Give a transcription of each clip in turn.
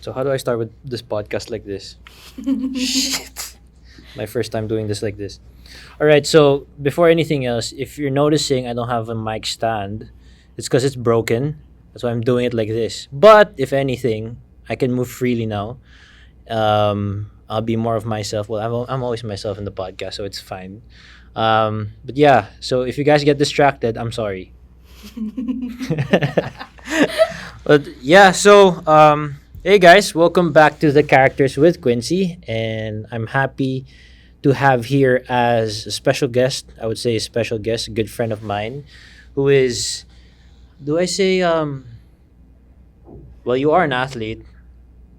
So how do I start with this podcast like this? Shit. My first time doing this like this. All right. So before anything else, if you're noticing I don't have a mic stand, it's because it's broken. That's why I'm doing it like this. But if anything, I can move freely now. I'll be more of myself. Well, I'm always myself in the podcast, so it's fine. But yeah. So if you guys get distracted, I'm sorry. But yeah, so hey guys, welcome back to the Characters with Quincy, and I'm happy to have here as a special guest. I would say a special guest, a good friend of mine, who is. Do I say Well, you are an athlete,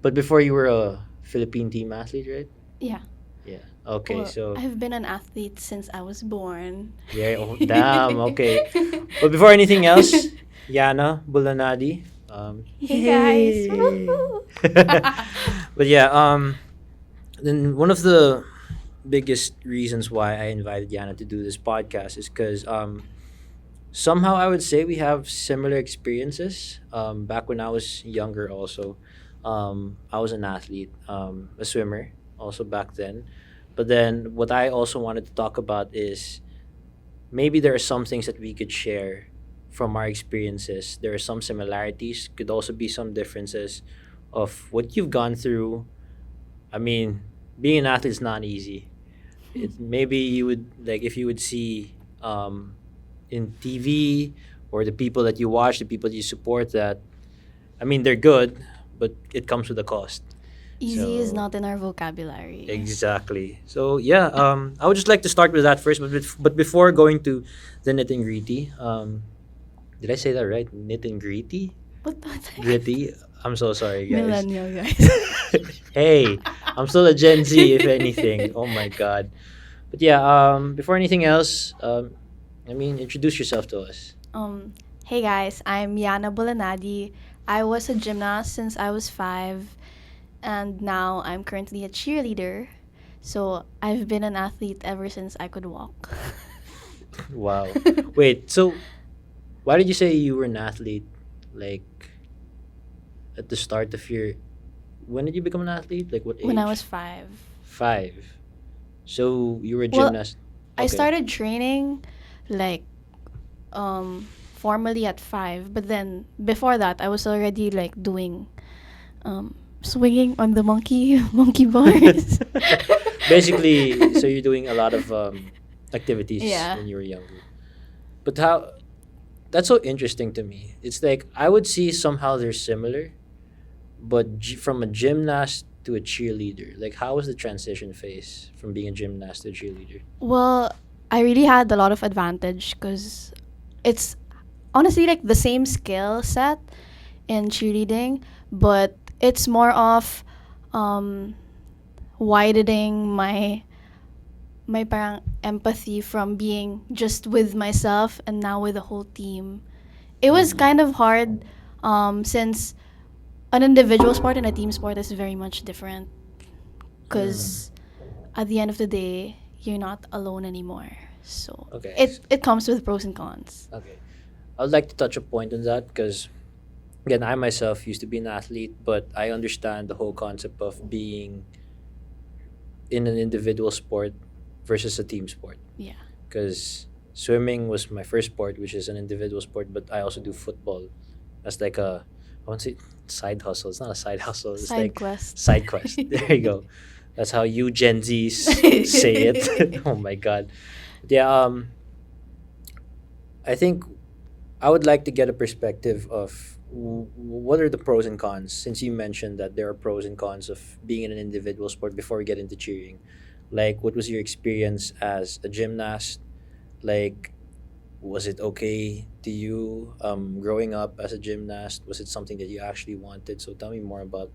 but before you were a Philippine team athlete, right? Yeah. Yeah. Okay. Well, So I've been an athlete since I was born. yeah. Oh, damn. Okay. But before anything else, Yana Bulanadi. Hey guys. Yay. Woohoo. But yeah, then one of the biggest reasons why I invited Yana to do this podcast is because somehow I would say we have similar experiences. Back when I was younger, also, I was an athlete, a swimmer, also back then. But then what I also wanted to talk about is maybe there are some things that we could share from our experiences. There are some similarities, could also be some differences of what you've gone through. I mean, being an athlete is not easy. Maybe you would like if you would see in TV or the people that you watch, the people you support that I mean they're good, but it comes with a cost. Easy is So not in our vocabulary. exactly. So yeah, I would just like to start with that first, but before going to the nit and gritty, did I say that right? Nit and gritty, What the gritty. I'm so sorry, guys. Millennial guys. Hey, I'm still a Gen Z, if anything. Oh my god. But yeah, before anything else, introduce yourself to us. um, hey guys, I'm Yana Bulanadi. I was a gymnast since I was 5, and now I'm currently a cheerleader. So I've been an athlete ever since I could walk. Wow. Wait, so why did you say you were an athlete? Like at the start of your, when did you become an athlete? Like what When I age? was 5. 5. So you were a Well, gymnast. I Okay. started training like formally at 5, but then before that I was already like doing swinging on the monkey bars. Basically, so you're doing a lot of activities Yeah. when you were younger. But how? That's so interesting to me. It's like I would see somehow they're similar, but from a gymnast to a cheerleader, like how was the transition phase from being a gymnast to a cheerleader? Well, I really had a lot of advantage because it's honestly like the same skill set in cheerleading, but it's more of um, widening my parang empathy from being just with myself and now with the whole team. It was Mhm. kind of hard since an individual sport and a team sport is very much different Mm. because at the end of the day, you're not alone anymore. So Okay. it comes with pros and cons. Okay. I'd like to touch a point on that because again, I myself used to be an athlete, but I understand the whole concept of being in an individual sport versus a team sport. Yeah. Because swimming was my first sport, which is an individual sport, but I also do football. That's like a, I want to say side hustle. It's not a side hustle. It's Side like quest. side quest. There you go. That's how you Gen Zs say it. Oh my god. Yeah. I think I would like to get a perspective of what are the pros and cons, since you mentioned that there are pros and cons of being in an individual sport before we get into cheering. Like, what was your experience as a gymnast? Like, was it okay to you growing up as a gymnast? Was it something that you actually wanted? So tell me more about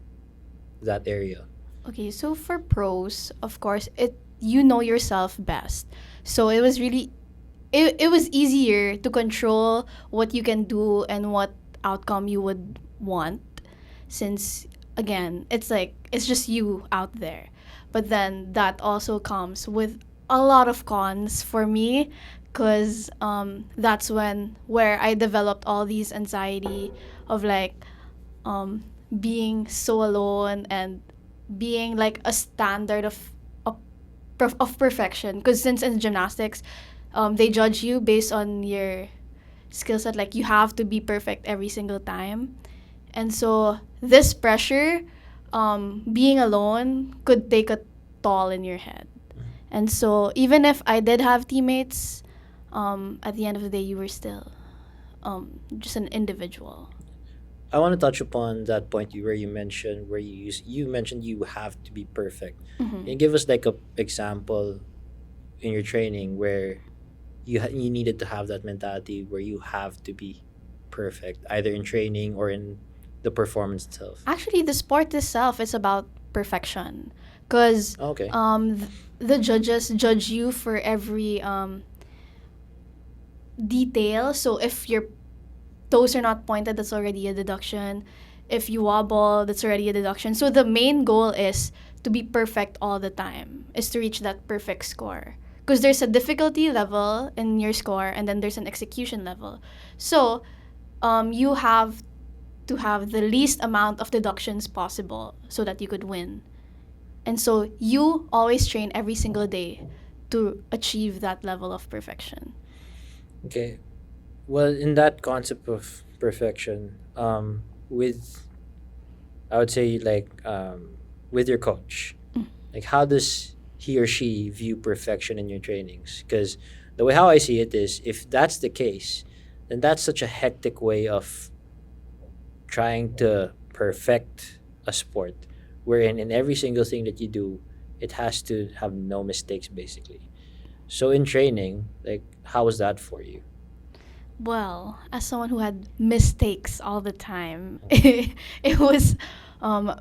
that area. Okay, so for pros, of course, it you know yourself best. So it was easier to control what you can do and what outcome you would want since again, it's just you out there. But then that also comes with a lot of cons for me cuz that's when where I developed all these anxiety of like um being so alone and being like a standard of, of perfection. Because since in gymnastics, they judge you based on your skill set. Like you have to be perfect every single time. And so this pressure, being alone, could take a toll in your head. And so even if I did have teammates, at the end of the day, you were still just an individual. I want to touch upon that point where you mentioned you mentioned you have to be perfect. Can you give us like a example in your training where you needed to have that mentality where you have to be perfect either in training or in the performance itself? Actually, the sport itself is about perfection, because Okay. the judges judge you for every detail. So if your toes are not pointed, that's already a deduction. If you wobble, that's already a deduction. So the main goal is to be perfect all the time, is to reach that perfect score. Because there's a difficulty level in your score, and then there's an execution level. So you have to have the least amount of deductions possible so that you could win. And so you always train every single day to achieve that level of perfection. Okay. Well, in that concept of perfection, with I would say with your coach, Mm. like how does he or she view perfection in your trainings? Because the way how I see it is, if that's the case, then that's such a hectic way of trying to perfect a sport, wherein in every single thing that you do, it has to have no mistakes, basically. So in training, like how was that for you? Well, as someone who had mistakes all the time, it was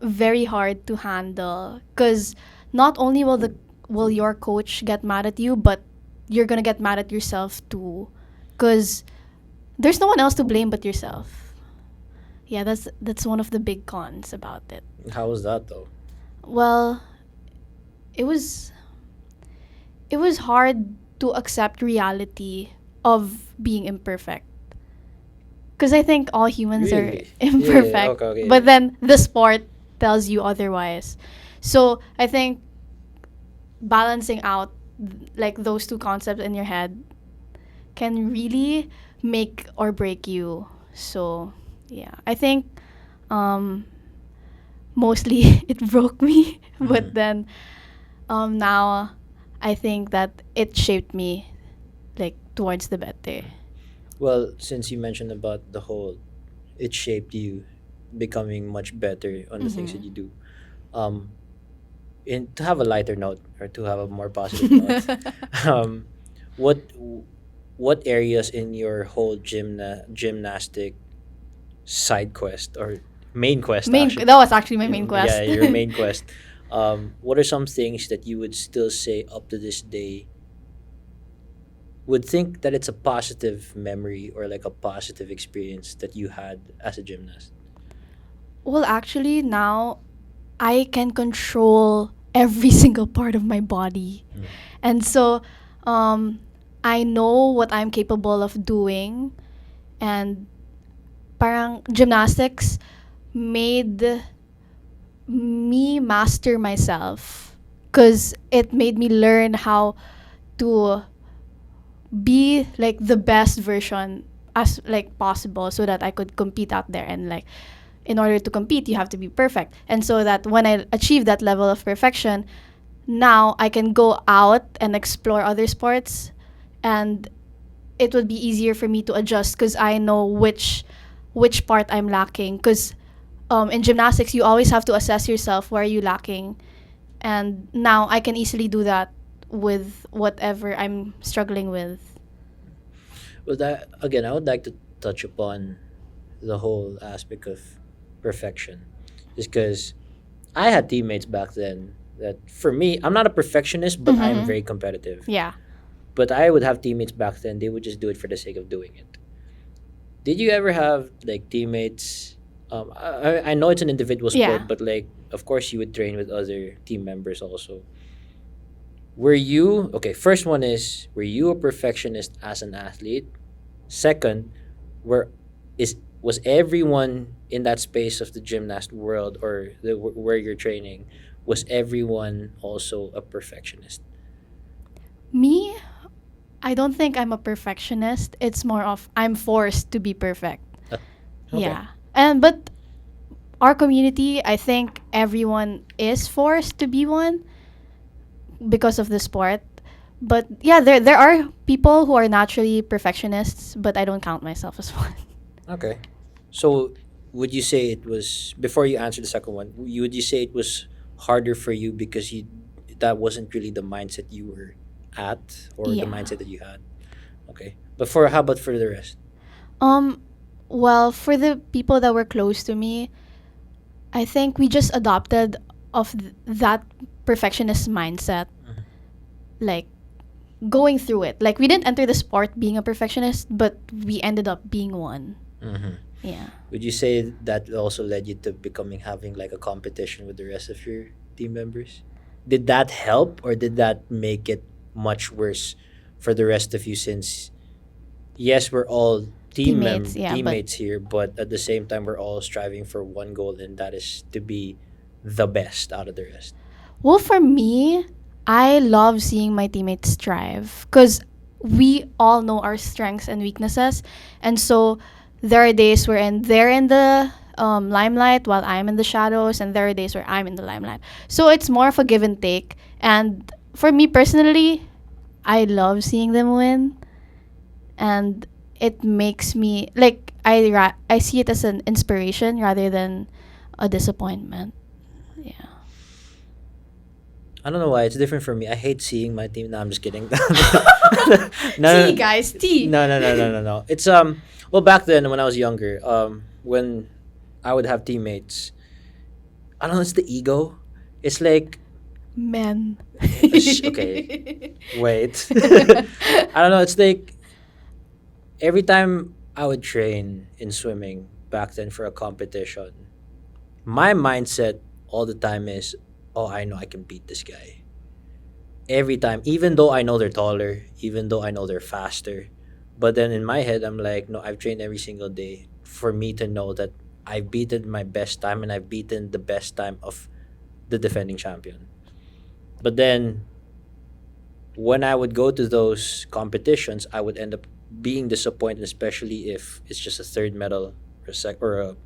very hard to handle, because not only will your coach get mad at you, but you're gonna get mad at yourself too, because there's no one else to blame but yourself. Yeah, that's one of the big cons about it. How was that though? Well, it was it was hard to accept reality of being imperfect, because I think all humans are Really? Yeah. imperfect, Okay. Okay. but then the sport tells you otherwise. So I think balancing out like those two concepts in your head can really make or break you. So yeah, I think um, mostly it broke me, but Mhm. then now I think that it shaped me like towards the better. Well, since you mentioned about the whole, it shaped you becoming much better on the things that you do. Um, in to have a lighter note or to have a more positive note, um, what what areas in your whole gymnastic side quest or main quest Main actually, that was actually my main yeah, quest. your main quest, what are some things that you would still say up to this day would think that it's a positive memory or like a positive experience that you had as a gymnast? Well, actually, now I can control every single part of my body. Mm. And so I know what I'm capable of doing. And parang gymnastics made me master myself, because it made me learn how to be like the best version as like possible, so that I could compete out there. And like in order to compete, you have to be perfect. And so that when I achieve that level of perfection, now I can go out and explore other sports, and it would be easier for me to adjust, because I know which part I'm lacking. Because in gymnastics, you always have to assess yourself where are you lacking, and now I can easily do that with whatever I'm struggling with. Well, that again, I would like to touch upon the whole aspect of perfection, just because I had teammates back then that, for me, I'm not a perfectionist, but I am Mm-hmm. very competitive. Yeah. But I would have teammates back then; they would just do it for the sake of doing it. Did you ever have like teammates? I know it's an individual Yeah. sport, but like, of course, you would train with other team members also. Were you okay? First one is, were you a perfectionist as an athlete? Second, were is was everyone in that space of the gymnast world or where you're training, was everyone also a perfectionist? Me, I don't think I'm a perfectionist. It's more of I'm forced to be perfect. Uh, okay. Yeah. And but our community, I think everyone is forced to be one because of the sport. But yeah, there are people who are naturally perfectionists, but I don't count myself as one. Okay. So would you say it was, before you answer the second one, would you say it was harder for you because you that wasn't really the mindset you were at or the Yeah. mindset that you had? Okay. But for how about for the rest? Um well, for the people that were close to me, I think we just adopted of that perfectionist mindset, Mhm. like going through it. Like we didn't enter the sport being a perfectionist, but we ended up being one. Mhm. Yeah. Would you say that also led you to becoming having like a competition with the rest of your team members? Did that help or did that make it much worse for the rest of you, since yes, we're all Teammates, yeah, but teammates here, but at the same time we're all striving for one goal, and that is to be the best out of the rest. well, for me, I love seeing my teammates strive because we all know our strengths and weaknesses, and so there are days wherein they're in the limelight while I'm in the shadows, and there are days where I'm in the limelight. So it's more of a give and take. And for me personally, I love seeing them win, and it makes me like I see it as an inspiration rather than a disappointment. Yeah. I don't know why it's different for me. I hate seeing my team. No, I'm just kidding. No, Tea, no, guys, tea. no. It's well, back then when I was younger, when I would have teammates, I don't know. It's the ego. It's like Men. okay, wait. I don't know. It's like every time I would train in swimming back then for a competition, my mindset all the time is, oh, I know I can beat this guy. Every time, even though I know they're taller, even though I know they're faster. But then in my head, I'm like, no, I've trained every single day for me to know that I've beaten my best time and I've beaten the best time of the defending champion. But then when I would go to those competitions, I would end up being disappointed, especially if it's just a third medal or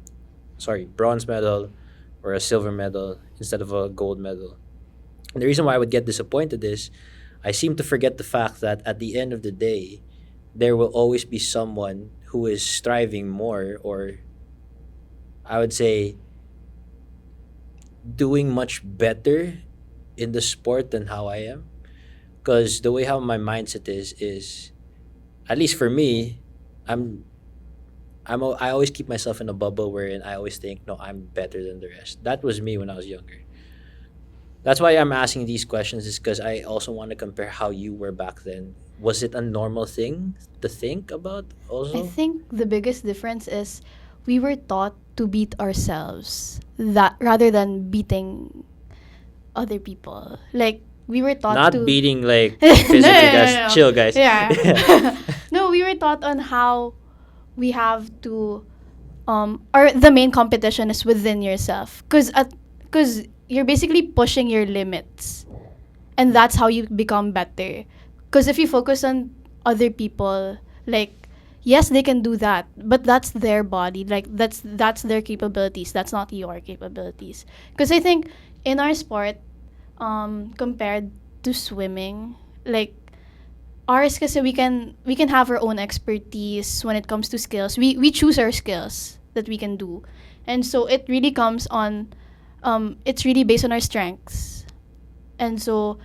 or a bronze medal or a silver medal instead of a gold medal. And the reason why I would get disappointed is I seem to forget the fact that at the end of the day, there will always be someone who is striving more, or I would say doing much better in the sport than how I am. Because the way how my mindset is at least for me, I'm I always keep myself in a bubble wherein I always think, no, I'm better than the rest. That was me when I was younger. That's why I'm asking these questions, is because I also want to compare how you were back then. Was it a normal thing to think about I also? think the biggest difference is we were taught to beat ourselves that rather than beating other people. Like we were taught Not to beating like no, physically, guys. no. Chill, guys. Yeah. No, we were taught on how we have to or the main competition is within yourself because you're basically pushing your limits, and that's how you become better. Because if you focus on other people, like yes they can do that, but that's their body, like that's their capabilities, that's not your capabilities. Because I think in our sport, compared to swimming, like ours kasi we can have our own expertise when it comes to skills. We choose our skills that we can do. And so it really comes on it's really based on our strengths. And so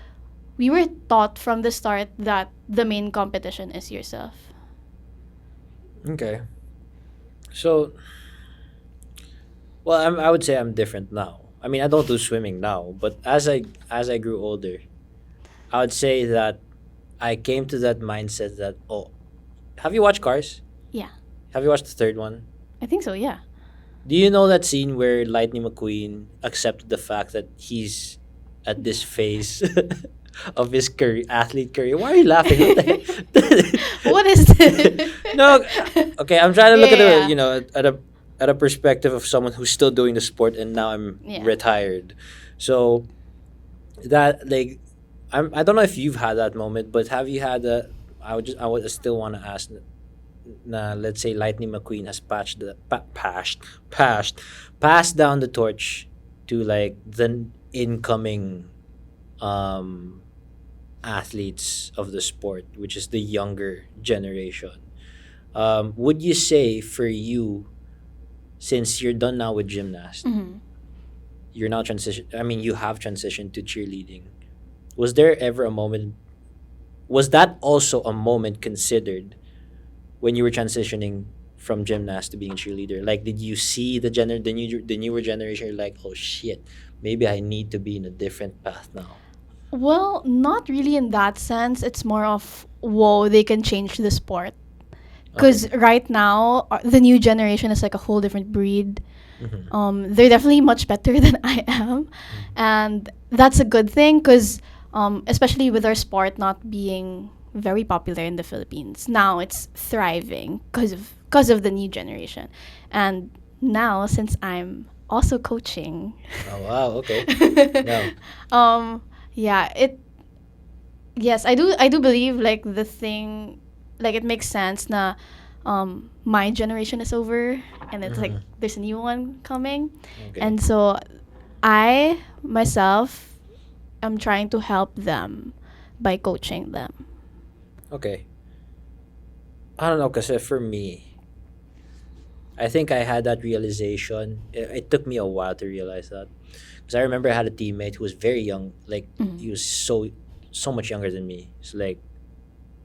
we were taught from the start that the main competition is yourself. Okay. So, well, I would say I'm different now. I mean, I don't do swimming now, but as I grew older, I would say that I came to that mindset that, oh, have you watched Cars? Yeah. Have you watched the third one? I think so, yeah. Do you know that scene where Lightning McQueen accepted the fact that he's at this phase of his career, athlete career. Why are you laughing? What the heck? What is this? No, okay. I'm trying to look Yeah, at a yeah, at a perspective of someone who's still doing the sport and now I'm yeah. retired. So that like I don't know if you've had that moment, but have you had a? I would still want to ask. Let's say Lightning McQueen has passed down the torch to like the incoming um athletes of the sport, which is the younger generation. Would you say for you, since you're done now with gymnast, Hmm. you're now transition? I mean, you have transitioned to cheerleading. Was there ever a moment? Was that also a moment considered when you were transitioning from gymnast to being a cheerleader? Like, did you see the newer generation? You're like, oh shit, maybe I need to be in a different path now. Well, not really in that sense. It's more of, whoa, they can change the sport. Okay. Because right now, the new generation is like a whole different breed. Mm-hmm. They're definitely much better than I am. And that's a good thing because, especially with our sport not being very popular in the Philippines, now it's thriving because of the new generation. And now, since I'm also coaching, Oh wow. Okay. No. um, yeah, yes, I do believe like the thing, like it makes sense na my generation is over and it's like Mm-hmm. there's a new one coming. Okay. And so I myself am trying to help them by coaching them. Okay. I don't know, cause for me, I think I had that realization. It took me a while to realize that, because I remember I had a teammate who was very young. Like Mhm. he was so much younger than me. It's like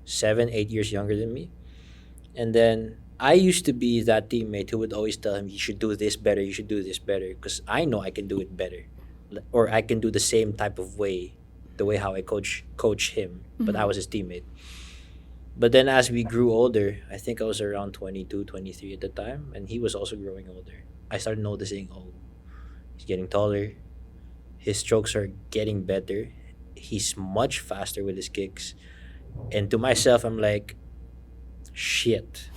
7, 8 years younger than me. And then I used to be that teammate who would always tell him, "You should do this better. You should do this better," because I know I can do it better, or I can do the same type of way, the way how I coach him. But I Mhm. was his teammate. But then as we grew older, I think I was around 22, 23 at the time, and he was also growing older. I started noticing, oh, he's getting taller. His strokes are getting better. He's much faster with his kicks. And to myself, I'm like, shit,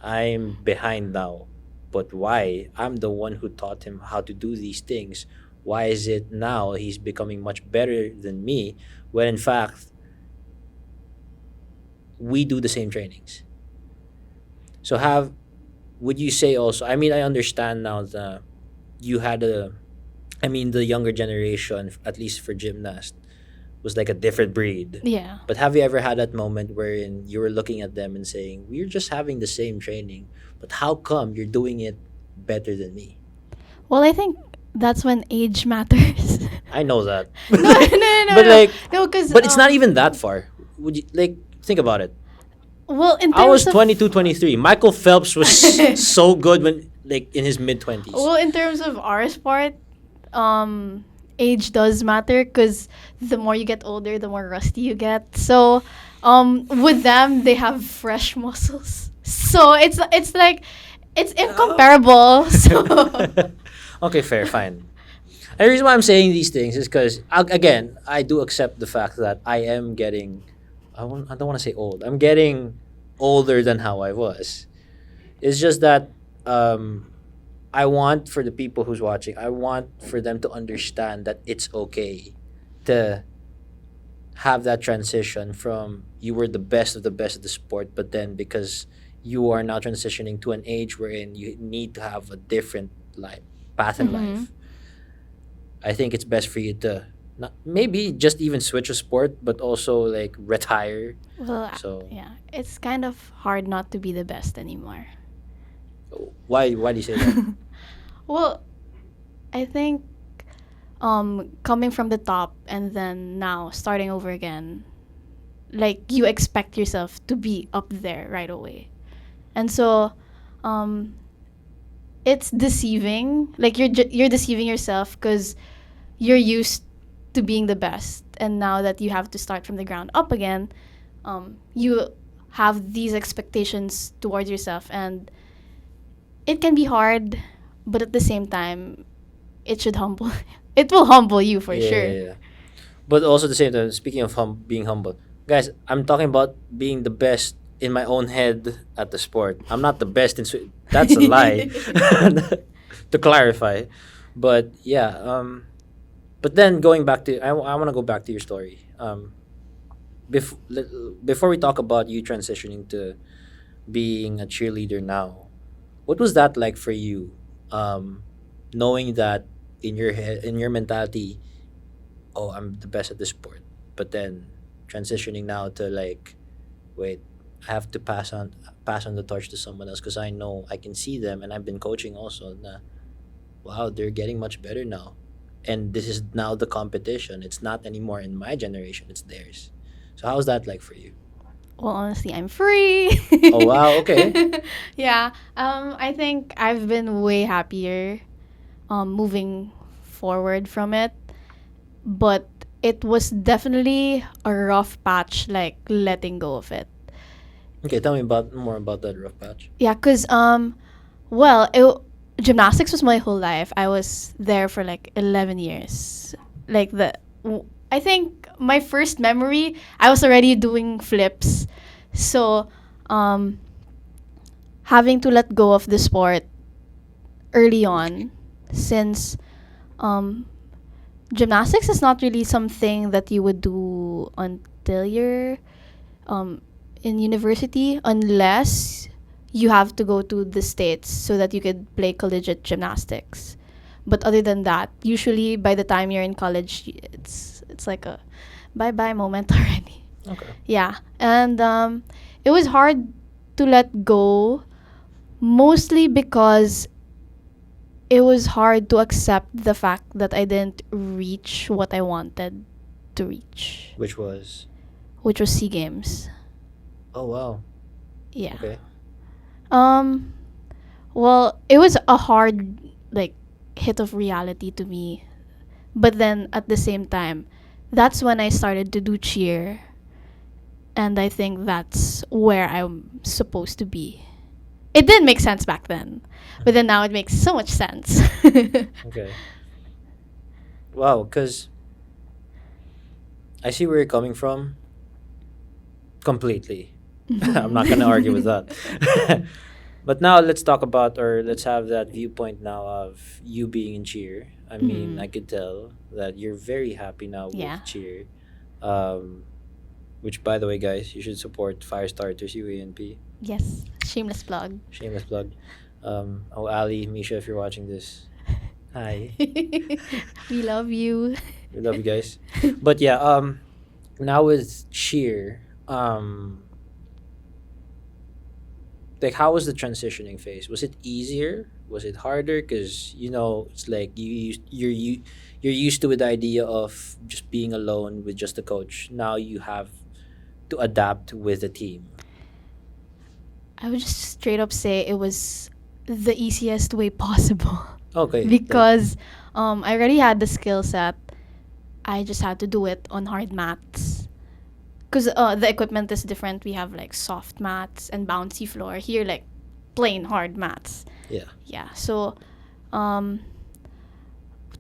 I'm behind now. But why? I'm the one who taught him how to do these things. Why is it now he's becoming much better than me when in fact we do the same trainings? So have would you say also, I mean, I understand now that you had a, I mean, the younger generation, at least for gymnast, was like a different breed. Yeah. But have you ever had that moment wherein you were looking at them and saying, we're just having the same training, but how come you're doing it better than me? Well, I think that's when age matters. I know that. No, no, no, no, But no, like, no, because but it's not even that far. Would you like think about it? well, in I was terms of 22, 23. Michael Phelps was so good when like in his mid 20s. well, in terms of our sport, um, age does matter because the more you get older, the more rusty you get. So, with them, they have fresh muscles. So it's like it's incomparable. So Okay, fair, fine. And the reason why I'm saying these things is because, again, I do accept the fact that I am getting, I don't want to say old. I'm getting older than how I was. It's just that um, I want for the people who's watching, I want for them to understand that it's okay to have that transition from you were the best of the best of the sport, but then because you are now transitioning to an age wherein you need to have a different life path in Mhm. life. I think it's best for you to not maybe just even switch a sport, but also like retire. Well, So yeah, it's kind of hard not to be the best anymore. why do you say that? Well, I think coming from the top and then now starting over again, like you expect yourself to be up there right away. And so um it's deceiving. Like you're deceiving yourself cuz you're used to being the best, and now that you have to start from the ground up again, you have these expectations towards yourself, and it can be hard, but at the same time, it should humble. It will humble you for Yeah, yeah, sure. yeah. But also at the same time, speaking of being humble, guys, I'm talking about being the best in my own head at the sport. I'm not the best in. That's a lie. To clarify, but yeah. But then going back to, I want to go back to your story. Before before we talk about you transitioning to being a cheerleader now, what was that like for you? Knowing that in your head, in your mentality, oh, I'm the best at this sport, but then transitioning now to like, wait, I have to pass on the torch to someone else because I know I can see them and I've been coaching also. Na, wow, they're getting much better now, and this is now the competition. It's not anymore in my generation; it's theirs. So how's that like for you? Well, honestly, I'm free. Oh wow, okay. Yeah. I think I've been way happier moving forward from it, but it was definitely a rough patch, like letting go of it. Okay, tell me about more about that rough patch. Yeah, cause well, gymnastics was my whole life. I was there for like 11 years. Like I think my first memory, I was already doing flips, so um, having to let go of the sport early on, since um, gymnastics is not really something that you would do until you're um, in university, unless you have to go to the States so that you could play collegiate gymnastics. But other than that, usually by the time you're in college, it's like a bye bye moment already. Okay. Yeah, and it was hard to let go, mostly because it was hard to accept the fact that I didn't reach what I wanted to reach, Which was, which was SEA Games. oh wow, Yeah. okay. Um. Well, it was a hard like hit of reality to me, but then at the same time, that's when I started to do cheer, and I think that's where I'm supposed to be. It didn't make sense back then, but then now it makes so much sense. Okay. Wow, because I see where you're coming from completely. I'm not gonna argue with that. But now let's talk about, or let's have that viewpoint now of you being in cheer. I mean, I Mhm. could tell that you're very happy now Yeah. with cheer. Um, which, by the way, guys, you should support Firestarters UANP. Yes. Shameless plug. Shameless plug. Oh, Ali, Misha, if you're watching this, hi. We love you. We love you guys. But yeah, now with cheer, like how was the transitioning phase? Was it easier? Was it harder? Because you know it's like you're used to the idea of just being alone with just a coach. Now you have to adapt with a team. I would just straight up say it was the easiest way possible. Okay, like Because I already had the skill set. I just had to do it on hard mats. Because the equipment is different. We have like soft mats and bouncy floor. Here, like plain hard mats. yeah. Yeah. So, um,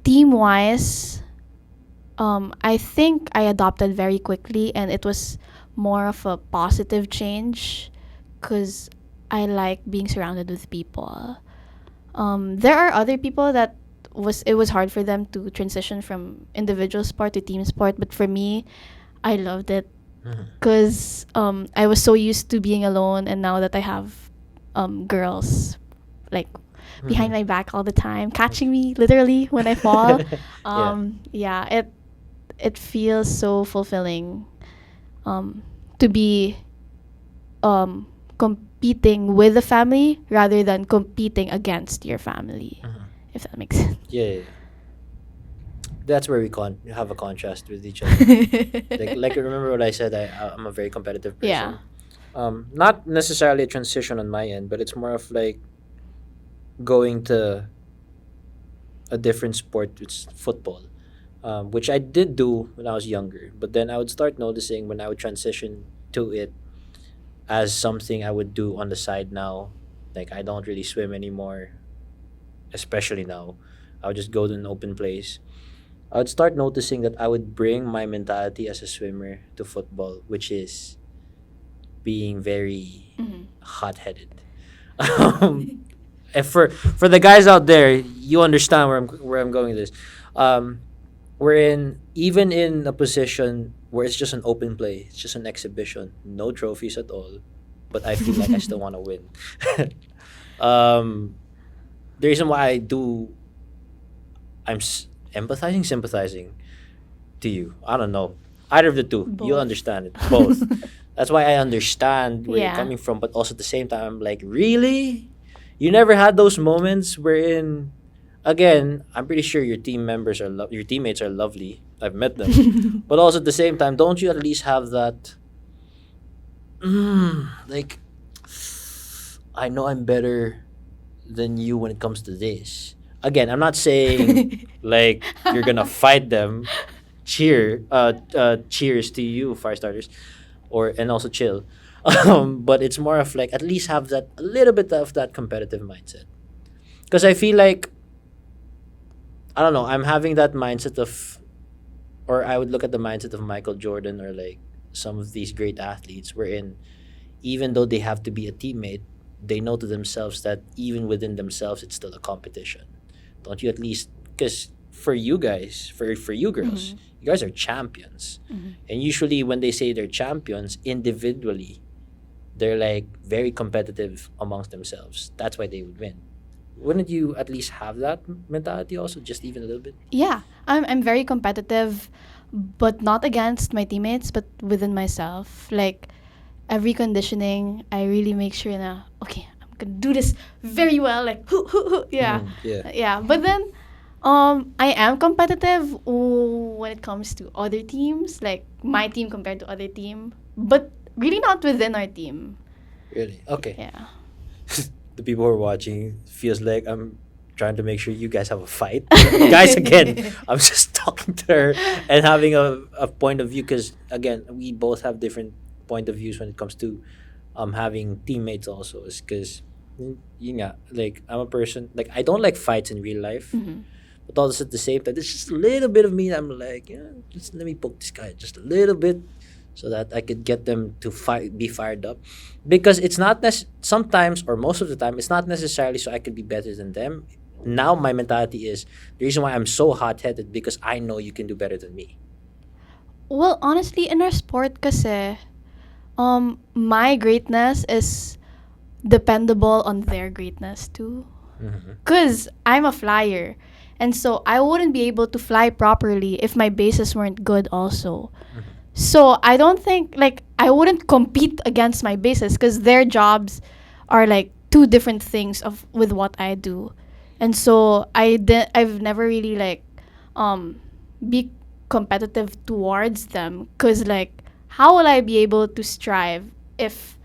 team wise, I think I adopted very quickly, and it was more of a positive change because I like being surrounded with people. There are other people that it was hard for them to transition from individual sport to team sport, but for me, I loved it Mhm. because I was so used to being alone, and now that I have girls like behind Mhm. my back all the time, catching me literally when I fall. Yeah. Yeah, it feels so fulfilling to be competing with the family rather than competing against your family, Mhm. if that makes sense. Yeah, yeah, yeah. That's where we have a contrast with each other. Like remember what I said? I'm a very competitive Yeah. person. Not necessarily a transition on my end, but it's more of like going to a different sport, which is football, which I did do when I was younger. But then I would start noticing when I would transition to it as something I would do on the side now. Like I don't really swim anymore, especially now. I would just go to an open place. I would start noticing that I would bring my mentality as a swimmer to football, which is being very Mm-hmm. hot-headed. um, and for the guys out there, you understand where I'm going with this. Um, we're in even in a position where it's just an open play, it's just an exhibition, no trophies at all, but I feel like I still want to win. um, the reason why empathizing, sympathizing to you. I don't know. Either of the two, you'll Both. understand it. Both. That's why I understand where you're Yeah. coming from, but also at the same time, I'm like, really? You never had those moments wherein, again, I'm pretty sure your team members your teammates are lovely. I've met them, but also at the same time, don't you at least have that? Like, I know I'm better than you when it comes to this. Again, I'm not saying like you're gonna fight them. Cheers to you, fire starters, or and also chill. But it's more of like at least have that a little bit of that competitive mindset. Because I feel like I don't know, I'm having that mindset of, or I would look at the mindset of Michael Jordan or like some of these great athletes, wherein even though they have to be a teammate, they know to themselves that even within themselves, it's still a competition. Don't you at least? Because for you guys, for you girls, Mhm. you guys are champions, Mhm. and usually when they say they're champions individually, they're like very competitive amongst themselves. That's why they would win. Wouldn't you at least have that mentality also, just even a little bit? Yeah, I'm very competitive, but not against my teammates, but within myself. Like every conditioning, I really make sure na okay, I'm gonna do this very well. Like yeah, Yeah. yeah. But then, I am competitive when it comes to other teams, like my team compared to other team, but really not within our team. Really? Okay. Yeah. The people who are watching feels like I'm trying to make sure you guys have a fight. Guys, again, I'm just talking to her and having a point of view because again, we both have different point of views when it comes to having teammates also is because like I'm a person like I don't like fights in real life, Mhm. but also at the same time there's just a little bit of me that I'm like, yeah, just let me poke this guy just a little bit so that I could get them to be fired up because it's not sometimes or most of the time it's not necessarily so I could be better than them. Now my mentality is the reason why I'm so hot-headed because I know you can do better than me. Well, honestly, in our sport kasi, my greatness is dependable on their greatness too. Mm-hmm. Cause I'm a flyer. And so I wouldn't be able to fly properly if my bases weren't good also. Mm-hmm. So I don't think like I wouldn't compete against my bases because their jobs are like two different things of with what I do. And so I've never really like um be competitive towards them because like how will I be able to strive if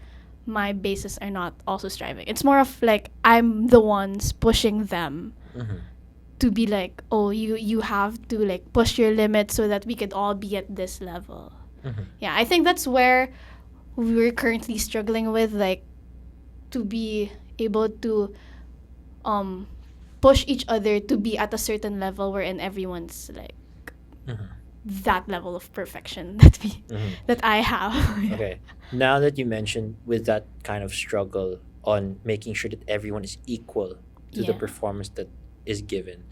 my bases are not also striving? It's more of like I'm the ones pushing them Mm-hmm. to be like, oh, you have to like push your limits so that we could all be at this level. Mm-hmm. Yeah, I think that's where we're currently struggling with, like, to be able to um push each other to be at a certain level wherein everyone's like Mm-hmm. that level of perfection that we Mm-hmm. that I have. Okay. Now that you mentioned with that kind of struggle on making sure that everyone is equal to the Yeah. performance that is given,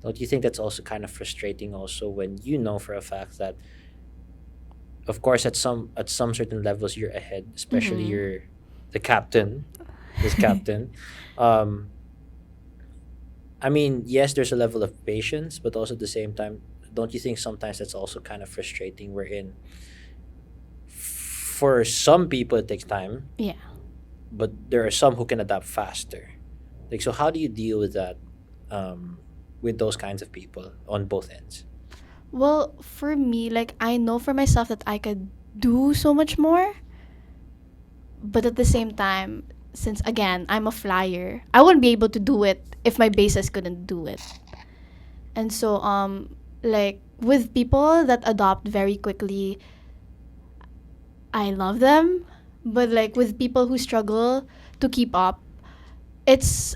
don't you think that's also kind of frustrating also when you know for a fact that of course at some certain levels you're ahead, especially Mhm. you're the captain, this captain. Um I mean, yes, there's a level of patience, but also at the same time, don't you think sometimes that's also kind of frustrating wherein for some people it takes time Yeah. but there are some who can adapt faster. Like, so how do you deal with that, with those kinds of people on both ends? Well, for me, like I know for myself that I could do so much more, but at the same time, since again I'm a flyer, I wouldn't be able to do it if my bases couldn't do it. And so like with people that adopt very quickly, I love them, but like with people who struggle to keep up, it's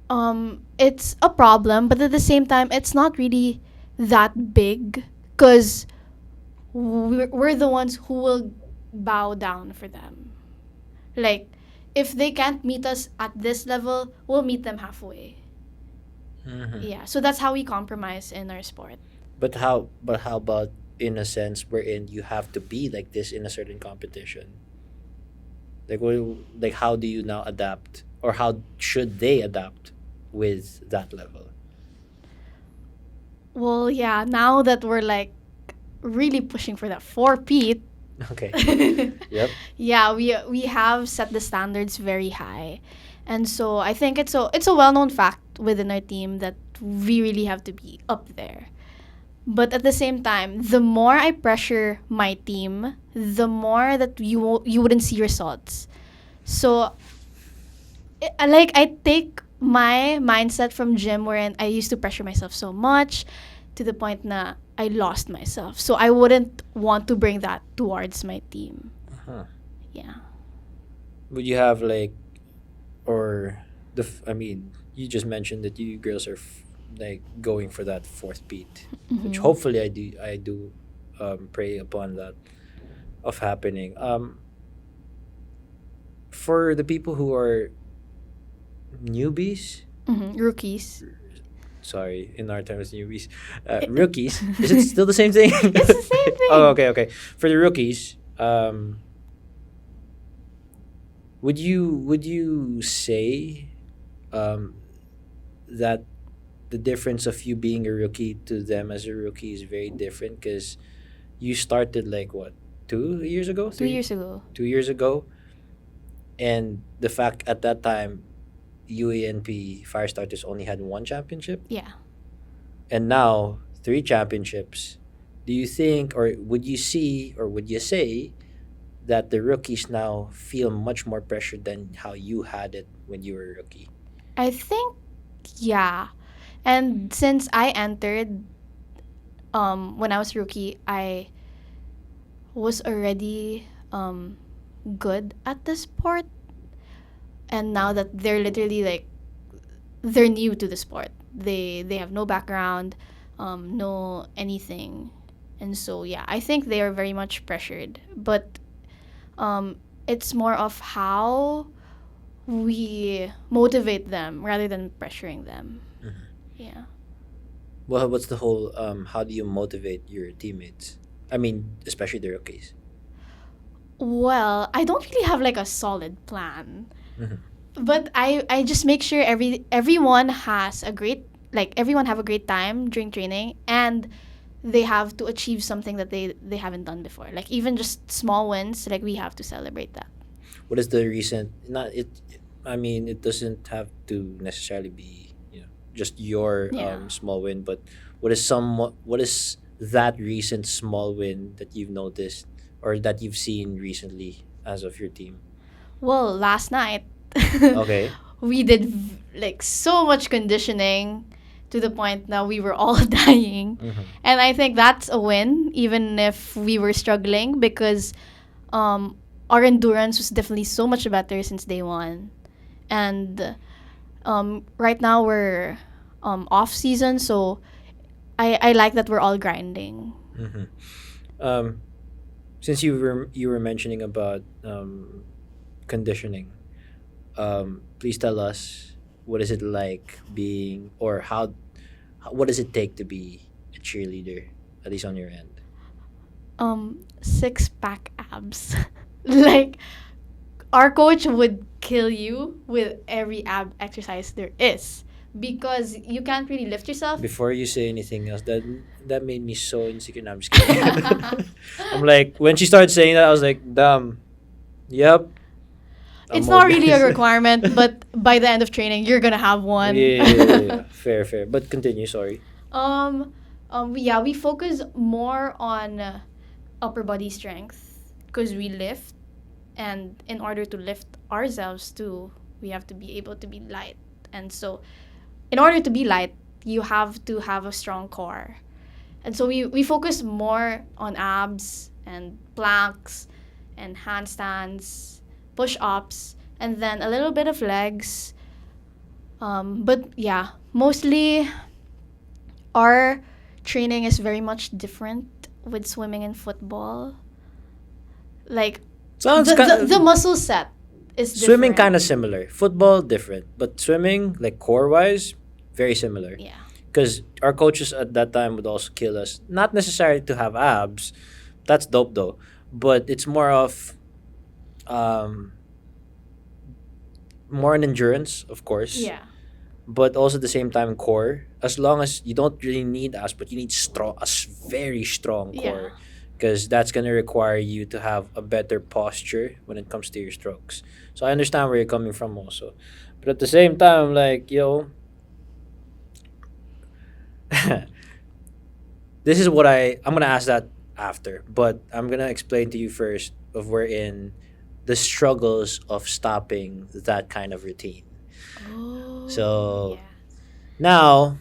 a problem, but at the same time it's not really that big because we're the ones who will bow down for them. Like, if they can't meet us at this level, we'll meet them halfway. Mm-hmm. Yeah, so that's how we compromise in our sport. But how about in a sense wherein you have to be like this in a certain competition? Like like how do you now adapt, or how should they adapt with that level? Well, yeah, now that we're like really pushing for that 4-peat, Okay. Yep. yeah, we have set the standards very high. And so I think it's a well-known fact within our team that we really have to be up there. But at the same time, the more I pressure my team, the more that you wouldn't see results. So like I take my mindset from gym wherein I used to pressure myself so much to the point na I lost myself. So I wouldn't want to bring that towards my team. Huh. Yeah. Would you have like, or I mean, you just mentioned that you girls are like going for that fourth beat, which Mhm. hopefully I do pray upon that of happening. For the people who are newbies, Rookies. sorry, in our terms, newbies, rookies. Is it still the same thing? It's the same Oh, thing. okay, okay. For the rookies, would you say um, that the difference of you being a rookie to them as a rookie is very different because you started like what, 2 years ago, 2 three, years ago. 2 years ago, and the fact at that time UANP Firestarters only had one championship, Yeah. and now three championships. Do you think, or would you see, or would you say that the rookies now feel much more pressure than how you had it when you were a rookie? I think yeah. And since I entered when I was rookie, I was already good at the sport, and now that they're literally like they're new to the sport. They have no background, no anything. And so yeah, I think they are very much pressured. But um it's more of how we motivate them rather than pressuring them. Mhm. Yeah. Well, what's the whole how do you motivate your teammates? I mean, especially the rookies. Well, I don't really have like a solid plan. Mhm. But I just make sure everyone has a great like everyone have a great time during training, and they have to achieve something that they haven't done before. Like even just small wins, like we have to celebrate that. What is the recent? Not it. I mean, it doesn't have to necessarily be just your Yeah. small win, but what is that recent small win that you've noticed or that you've seen recently as of your team? Well, last night Okay. we did like so much conditioning to the point that we were all dying. Mm-hmm. And I think that's a win even if we were struggling because um our endurance was definitely so much better since day 1. And right now we're off season, so I like that we're all grinding. Mm-hmm. Um, since you were mentioning about conditioning, please tell us what is it like being, or what does it take to be a cheerleader, at least on your end? 6-pack abs. Like our coach would kill you with every ab exercise there is because you can't really lift yourself. Before you say anything else, that made me so insecure. No, I'm just kidding. I'm like, when she started saying that, I was like, damn, yep. It's I'm all not really a good. requirement, but by the end of training, you're gonna have one. Yeah, yeah, yeah, yeah. Fair, fair. But continue. Sorry. um, yeah, we focus more on upper body strength because we lift, and in order to lift ourselves too, we have to be able to be light. And so, in order to be light, you have to have a strong core. And so we focus more on abs and planks and handstands, push ups, and then a little bit of legs. But yeah, mostly our training is very much different with swimming and football. Like Sounds the muscle set is swimming different. kind of similar. Football different, but swimming like core wise, very similar. Yeah. Because our coaches at that time would also kill us. Not necessarily to have abs, that's dope though. But it's more of um, more an endurance, of course. Yeah. But also at the same time core. As long as you don't really need abs, but you need very strong Yeah. core, because that's gonna require you to have a better posture when it comes to your strokes. So I understand where you're coming from also, but at the same time, like yo, this is what I'm gonna ask that after, but I'm gonna explain to you first of wherein the struggles of stopping that kind of routine. Oh. So Yeah. now,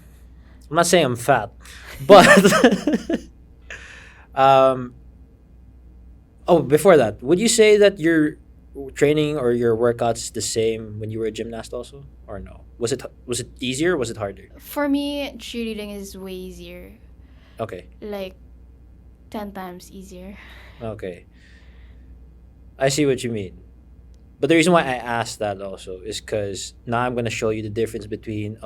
I'm not saying I'm fat, but um, oh, before that, would you say that your training or your workouts the same when you were a gymnast also, or no? Was it easier or was it harder? For me, cheerleading is way easier. Okay, Like 10 times easier. okay, I see what you mean. But the reason why I asked that also is because now I'm gonna show you the difference between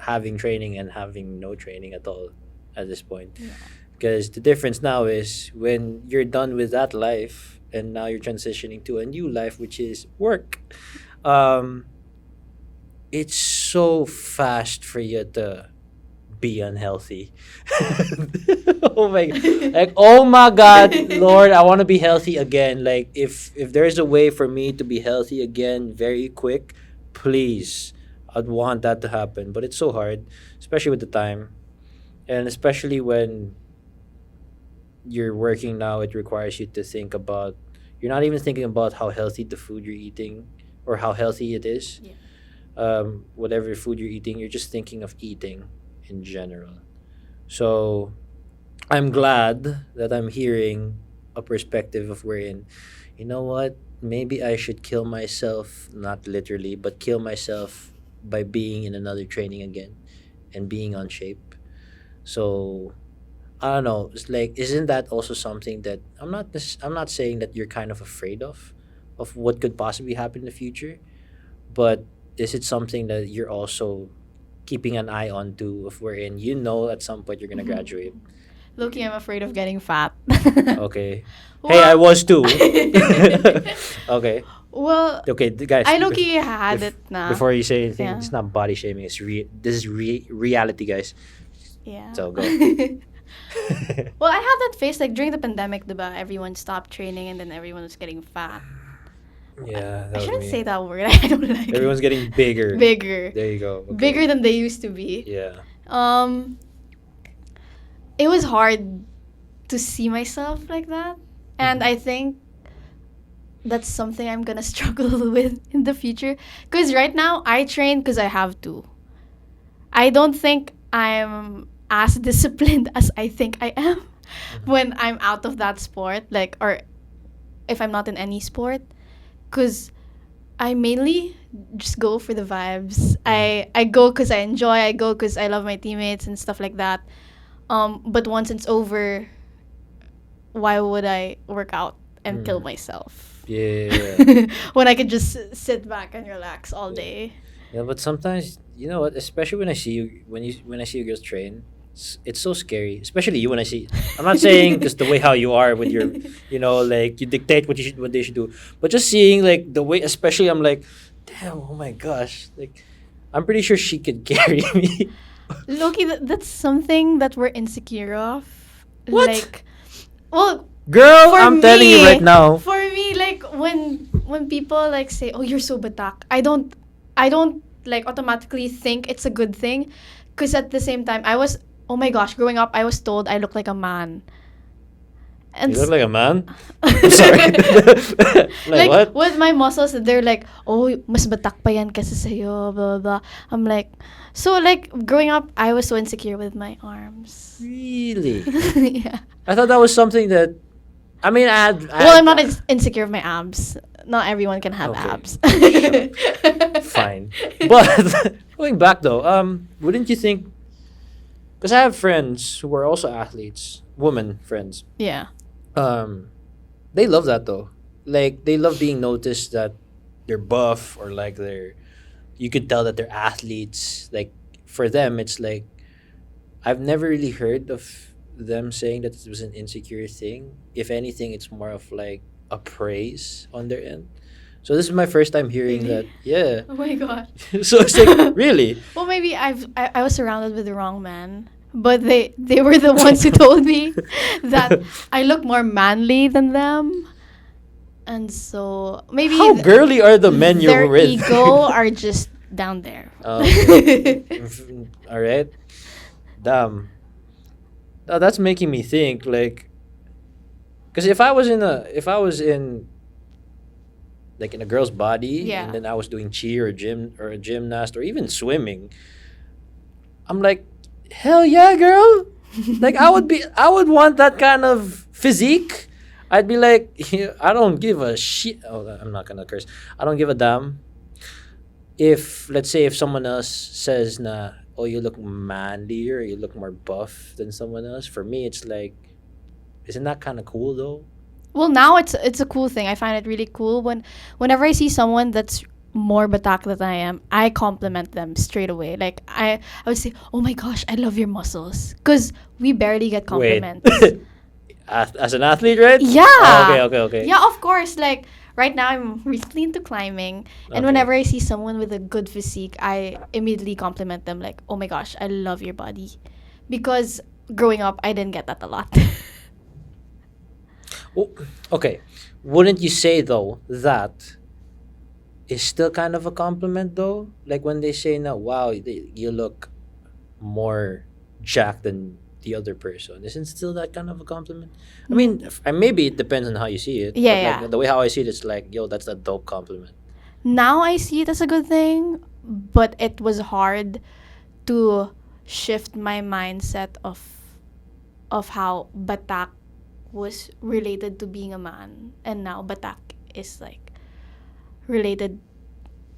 having training and having no training at all at this point. Yeah. Because the difference now is when you're done with that life and now you're transitioning to a new life, which is work. Um, it's so fast for you to be unhealthy. Oh my, like oh my God, Lord, I want to be healthy again. Like if there's a way for me to be healthy again very quick, please, I'd want that to happen. But it's so hard, especially with the time, and especially when you're working now. It requires you to think about. You're not even thinking about how healthy the food you're eating or how healthy it is. Yeah. Whatever food you're eating, you're just thinking of eating in general. So I'm glad that I'm hearing a perspective of wherein, you know what, maybe I should kill myself, not literally, but kill myself by being in another training again and being on shape. So I don't know. It's like, isn't that also something that I'm not saying that you're kind of afraid of what could possibly happen in the future, but is it something that you're also keeping an eye on to of wherein you know at some point you're gonna graduate? Loki, I'm afraid of getting fat. Okay. Hey, I was too. Okay. Well, Okay, guys. I Loki had it na. Before you say anything, Yeah. it's not body shaming. This is reality, guys. Yeah. So go. Well, I had that phase like during the pandemic, diba? Everyone stopped training and then everyone was getting fat. Yeah, I that was shouldn't me. say that word. I don't like it. Everyone's getting bigger. Bigger. There you go. Okay. Bigger than they used to be. Yeah. Um, it was hard to see myself like that, and I think that's something I'm gonna struggle with in the future. Cause right now I train because I have to. I don't think I'm as disciplined as I think I am when I'm out of that sport, like, or if I'm not in any sport, because I mainly just go for the vibes. I go because I enjoy. I go because I love my teammates and stuff like that. But once it's over, why would I work out and kill myself Yeah. when I could just sit back and relax all day? Yeah, but sometimes you know what, especially when I see you when I see you girls train, it's so scary. Especially you when I see. I'm not saying just the way how you are with your, like you dictate what they should do, but just seeing like the way, especially I'm like, damn, oh my gosh, like I'm pretty sure she could carry me. Loki, that's something that we're insecure of. What? Like, well, Girl, for I'm telling you me- right now. For me, like when people like say, "Oh, you're so batak," I don't like automatically think it's a good thing, because at the same time, oh my gosh, growing up, I was told I look like a man. And You look like a man. I'm sorry. like what? with my muscles, they're like, "Oh, mas batak pa yan kasi sa'yo," blah, blah, blah. I'm like, so like growing up, I was so insecure with my arms. Really? Yeah. I thought that was something that. I mean, Well, I'm not insecure of my abs. Not everyone can have Okay. abs. Fine. But going back though, wouldn't you think because I have friends who are also athletes, women friends. Yeah. Um, they love that though. Like they love being noticed that they're buff or like they're. You could tell that they're athletes. Like for them, it's like I've never really heard of them saying that it was an insecure thing. If anything, it's more of like a praise on their end. So this is my first time hearing that. Really? Yeah. Oh my god. So it's like really. Well, maybe I was surrounded with the wrong men, but they were the ones who told me that I look more manly than them, and so maybe How girly are the men you're their with? ego are just down there. Oh, okay. All right. Damn. That's making me think like, because if I was in like in a girl's body, Yeah. and then I was doing cheer or gym or a gymnast or even swimming, I'm like, hell yeah, girl. Like I would want that kind of physique. I'd be like, I don't give a shit. Oh, I'm not gonna curse. I don't give a damn if let's say if someone else says na, oh, you look manlier, you look more buff than someone else. For me, it's like, isn't that kind of cool though? Well, now it's a cool thing. I find it really cool whenever I see someone that's more batak than I am, I compliment them straight away. Like I would say, "Oh my gosh, I love your muscles," because we barely get Wait, compliments. as an athlete, right? Yeah. Oh, okay. Yeah, of course. Like right now, I'm recently into climbing, and Okay. whenever I see someone with a good physique, I immediately compliment them. Like, "Oh my gosh, I love your body," because growing up, I didn't get that a lot. Well, okay. Wouldn't you say though that is still kind of a compliment though? Like when they say now, wow, you look more jacked than the other person. Isn't still that kind of a compliment? I mean, maybe it depends on how you see it. Yeah, but yeah. like the way how I see it, it's like, yo, that's a dope compliment. Now I see it as a good thing, but it was hard to shift my mindset of how batak was related to being a man, and now batak is like related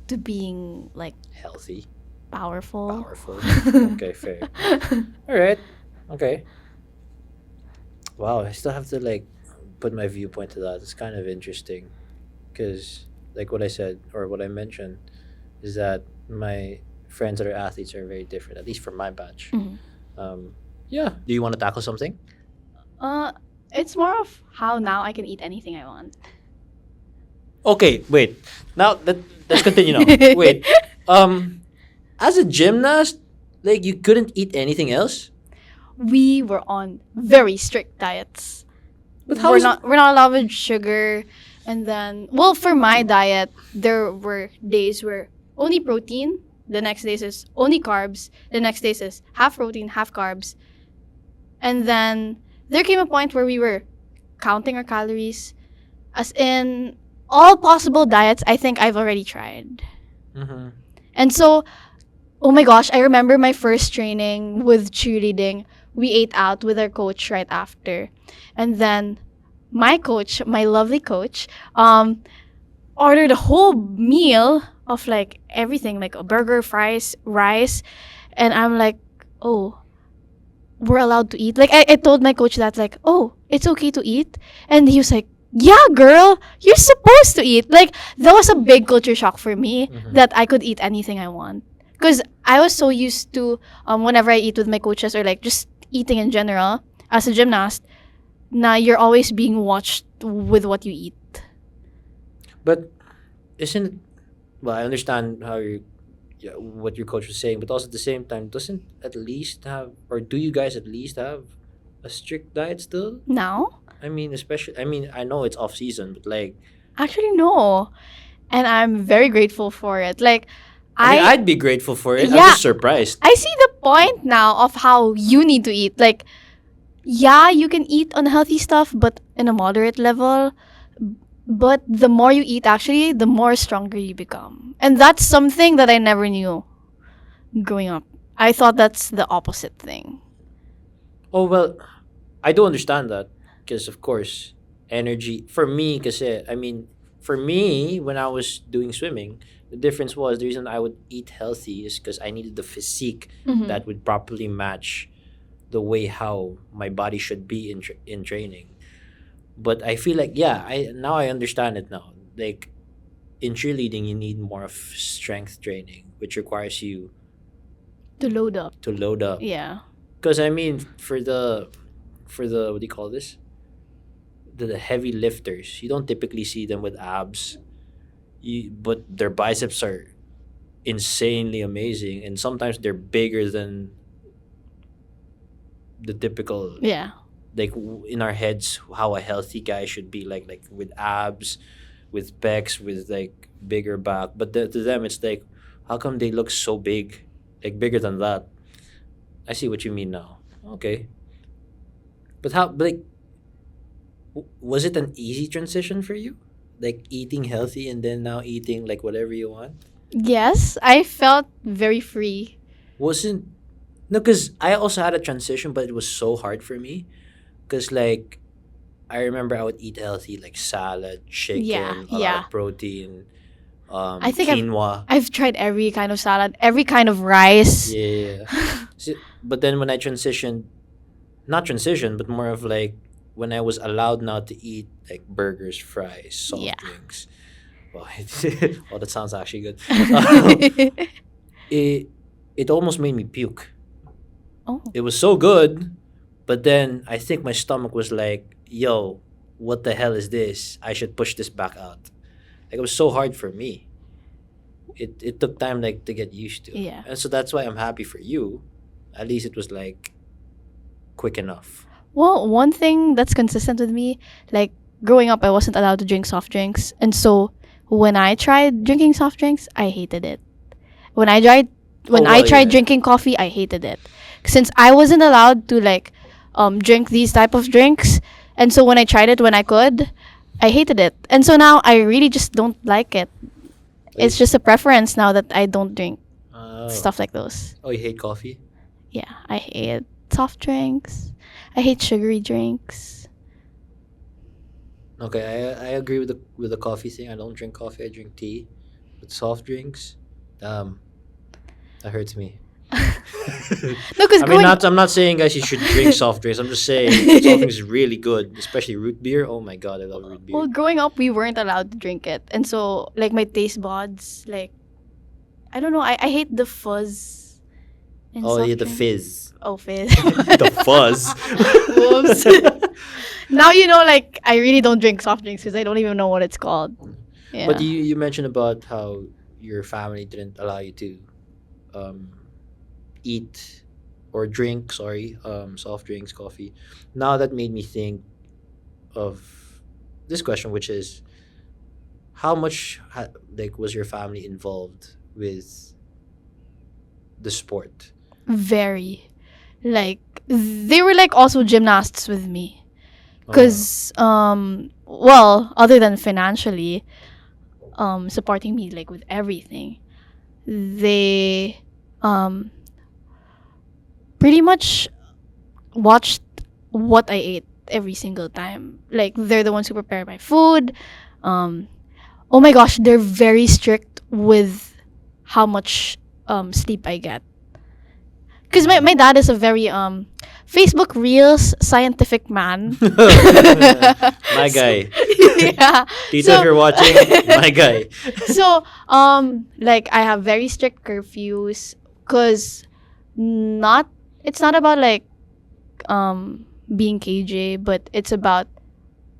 to being like Healthy, powerful. powerful. Okay, fair. All right. Okay. Wow, I still have to like put my viewpoint to that. It's kind of interesting because, like what I said or what I mentioned, is that my friends that are athletes are very different, at least from my batch. Mhm. Yeah. Do you want to tackle something? It's more of how now I can eat anything I want. Okay, wait. Now let's continue now. Wait. As a gymnast, like you couldn't eat anything else? We were on very strict diets. But how we're is not we're not allowed with sugar, and then well, for my diet, there were days where only protein. The next days is only carbs. The next days is half protein, half carbs, and then there came a point where we were counting our calories, as in all possible diets. I think I've already tried, Mm-hmm. and so oh my gosh, I remember my first training with cheerleading. We ate out with our coach right after. And then my coach, my lovely coach, ordered a whole meal of like everything, like a burger, fries, rice. And I'm like, oh, we're allowed to eat. Like I told my coach that like, oh, it's okay to eat. And he was like, yeah, girl, you're supposed to eat. Like that was a big culture shock for me Mhm. that I could eat anything I want. Because I was so used to whenever I eat with my coaches or like just eating in general as a gymnast, now you're always being watched with what you eat. But isn't it, well, I understand how you, yeah, what your coach was saying, but also at the same time, doesn't at least have, or do you guys at least have a strict diet still? Now, I mean, especially, I mean, I know it's off season, but like, actually no, and I'm very grateful for it. Like I mean, I I'd be grateful for it. I'm yeah, just surprised. I see the point now of how you need to eat. Like yeah, you can eat unhealthy stuff, but in a moderate level. But the more you eat, actually, the more stronger you become. And that's something that I never knew growing up. I thought that's the opposite thing. Oh, well, I do understand that because, of course, energy, for me, kasi, I mean, for me, when I was doing swimming, the difference was the reason I would eat healthy is because I needed the physique Mhm. that would properly match the way how my body should be in training. But I feel like, yeah, I understand it now. Like in cheerleading, you need more of strength training, which requires you To load up. to load up. Yeah. Because I mean, for the what do you call this? The heavy lifters, you don't typically see them with abs. But their biceps are insanely amazing, and sometimes they're bigger than the typical, Yeah. like in our heads how a healthy guy should be, like with abs, with pecs, with like bigger back. But to them, it's like, how come they look so big, like bigger than that? I see what you mean now. Okay, but how, like, was it an easy transition for you, like eating healthy and then now eating like whatever you want? Yes, I felt very free. Wasn't No, because I also had a transition, but it was so hard for me. Because, like, I remember I would eat healthy, like salad, Yeah, chicken, a lot yeah. of protein, I think quinoa. I've tried every kind of salad, every kind of rice. Yeah. But then when I transitioned, not transition, but more of like when I was allowed now to eat like burgers, fries, Yeah. soft drinks. Well, well, that sounds actually good. Um, it it almost made me puke. Oh. It was so good, but then I think my stomach was like, "Yo, what the hell is this? I should push this back out." Like, it was so hard for me. It took time, like, to get used to, Yeah. and so that's why I'm happy for you. At least it was like quick enough. Well, one thing that's consistent with me, like growing up, I wasn't allowed to drink soft drinks, and so when I tried drinking soft drinks, I hated it. When I tried Oh when I well, tried yeah. drinking coffee, I hated it. Since I wasn't allowed to like drink these type of drinks, and so when I tried it when I could, I hated it. And so now I really just don't like it. It's just a preference now that I don't drink Oh, stuff like those. oh, you hate coffee? Yeah, I hate soft drinks. I hate sugary drinks. Okay, I agree with the coffee thing. I don't drink coffee. I drink tea. But soft drinks, that hurts me. No, because I mean, I'm not saying, guys, you should drink soft drinks. I'm just saying soft drinks is really good, especially root beer. Oh my god, I love root beer. well, growing up, we weren't allowed to drink it, and so like my taste buds, like I don't know, I hate the fuzz. In Oh soft yeah, the drinks. fizz, Oh, fizz. the fuzz. Whoops. Now you know, like I really don't drink soft drinks because I don't even know what it's called. Yeah. But you mentioned about how your family didn't allow you to um, eat or drink, sorry, soft drinks, coffee. Now that made me think of this question, which is, how much like was your family involved with the sport? Very, like they were like also gymnasts with me, Oh, because well, other than financially supporting me like with everything, they um pretty much watched what I ate every single time. Like they're the ones who prepare my food. Um, oh my gosh, they're very strict with how much sleep I get. Because my dad is a very Facebook Reels scientific man. my guy. Yeah. Tito, if you're watching, my guy. So like I have very strict curfews because not it's not about like being KJ, but it's about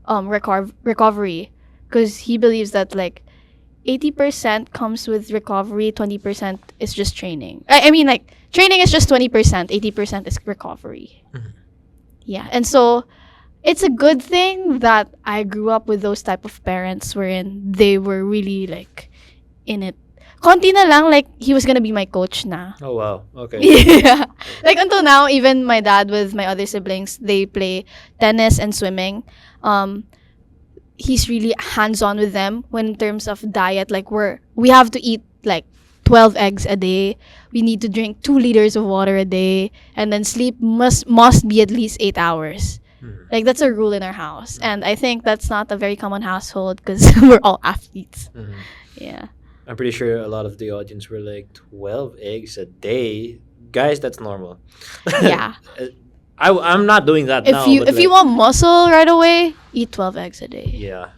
recovery, because he believes that like 80% comes with recovery, 20% is just training. I mean, like training is just 20%, 80% is recovery. Mhm. Yeah, and so it's a good thing that I grew up with those type of parents wherein they were really like in it. Konti na lang, like he was gonna be my coach na. Oh wow. Okay. Yeah. Like until now, even my dad with my other siblings, they play tennis and swimming. He's really hands-on with them when in terms of diet. Like we have to eat like 12 eggs a day. We need to drink 2 liters of water a day, and then sleep must be at least 8 hours. Mhm. Like that's a rule in our house, and I think that's not a very common household because we're all athletes. Mhm. Yeah. I'm pretty sure a lot of the audience were like 12 eggs a day. Guys, that's normal. Yeah. Uh, I'm not doing that now, but If you like, want muscle right away, eat 12 eggs a day. yeah,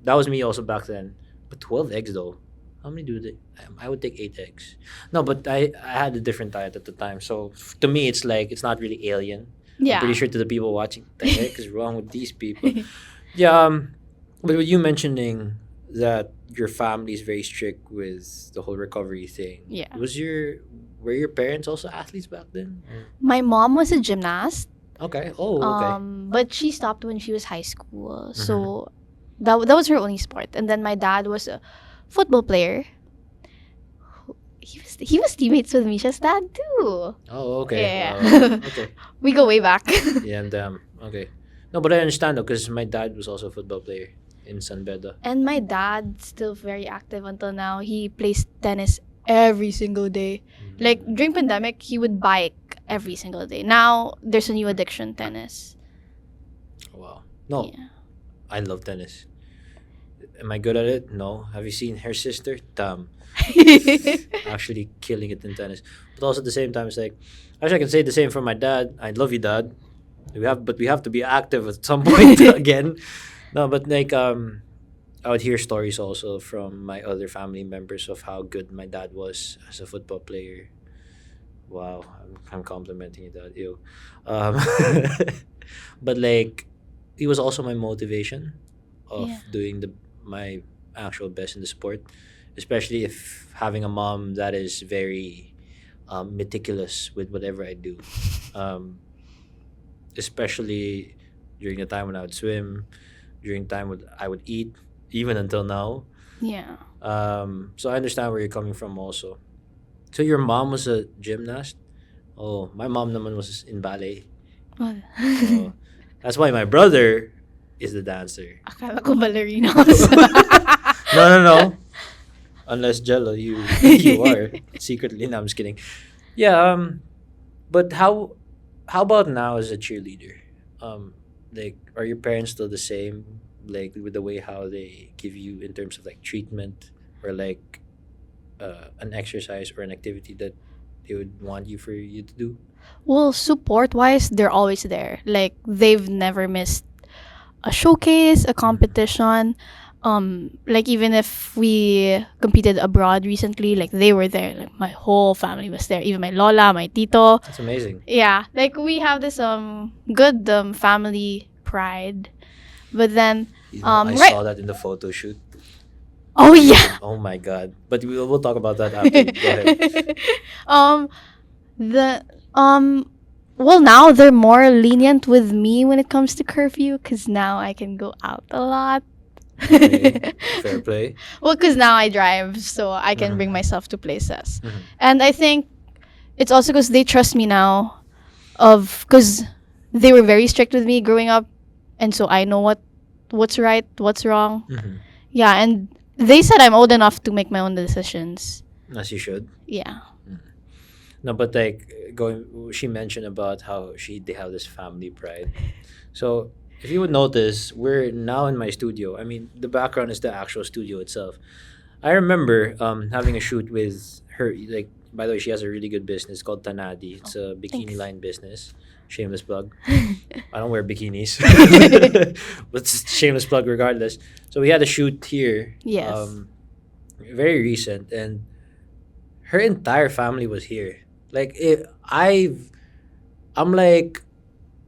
that was me also back then. But 12 eggs though, how many do they? I would take 8 eggs. No, but I had a different diet at the time, so to me it's like it's not really alien. I'm pretty Yeah. sure to the people watching, the heck is wrong with these people? Yeah, but with you mentioning that your family is very strict with the whole recovery thing, Yeah. were your parents also athletes back then? Or- My mom was a gymnast. Okay. Oh, okay. But she stopped when she was high school. Mm-hmm. So that was her only sport. And then my dad was a football player. He was teammates with Misha's dad too. Oh, okay. Yeah. Okay. We go way back. Yeah, and okay. No, but I understand though, because my dad was also a football player in San Beda. And my dad's still very active until now. He plays tennis every single day. Like during pandemic, he would bike every single day. Now there's a new addiction, tennis. Wow. No, Yeah. I love tennis. Am I good at it? No. Have you seen her sister? Damn. Actually killing it in tennis. But also at the same time, it's like, actually, I can say the same for my dad. I love you, dad. But we have to be active at some point again. No, but like, I would hear stories also from my other family members of how good my dad was as a football player. Wow, I'm complimenting you, dad. Ew. Um, but like, he was also my motivation of Yeah. doing my actual best in the sport, especially if having a mom that is very meticulous with whatever I do, um, especially during the time when I would swim, during time when I would eat, even until now. Yeah. So I understand where you're coming from also. So your mom was a gymnast? Oh, my mom naman was in ballet. Well, So that's why my brother is the dancer. akala ko ballerinos. No, no, no. Unless Jello, you are secretly. No, I'm just kidding. Yeah. But how about now as a cheerleader? Like, are your parents still the same? Like with the way how they give you in terms of like treatment or like an exercise or an activity that they would want you to do? Well, support wise, they're always there. Like they've never missed a showcase, a competition. Like even if we competed abroad recently, like they were there. Like my whole family was there. Even my lola, my tito. That's amazing. Yeah, like we have this good family pride. But then You know, I right. saw that in the photo shoot. Oh yeah. Oh my god! But we'll talk about that after. Go ahead. um the well, now they're more lenient with me when it comes to curfew because now I can go out a lot. Okay. Fair play. Well, because now I drive, so I can bring Mhm. myself to places. Mhm. And I think it's also because they trust me now, of because they were very strict with me growing up, and so I know what's right, what's wrong. Mhm. Yeah, and they said I'm old enough to make my own decisions. As you should. Yeah. No, but like going, she mentioned about how they have this family pride. So if you would notice, we're now in my studio. I mean, the background is the actual studio itself. I remember having a shoot with her. Like, by the way, she has a really good business called Tanadi. It's a bikini Thanks. line business. Shameless plug. I don't wear bikinis, but it's shameless plug regardless. So we had a shoot here. Yes. Very recent, and her entire family was here. Like I'm like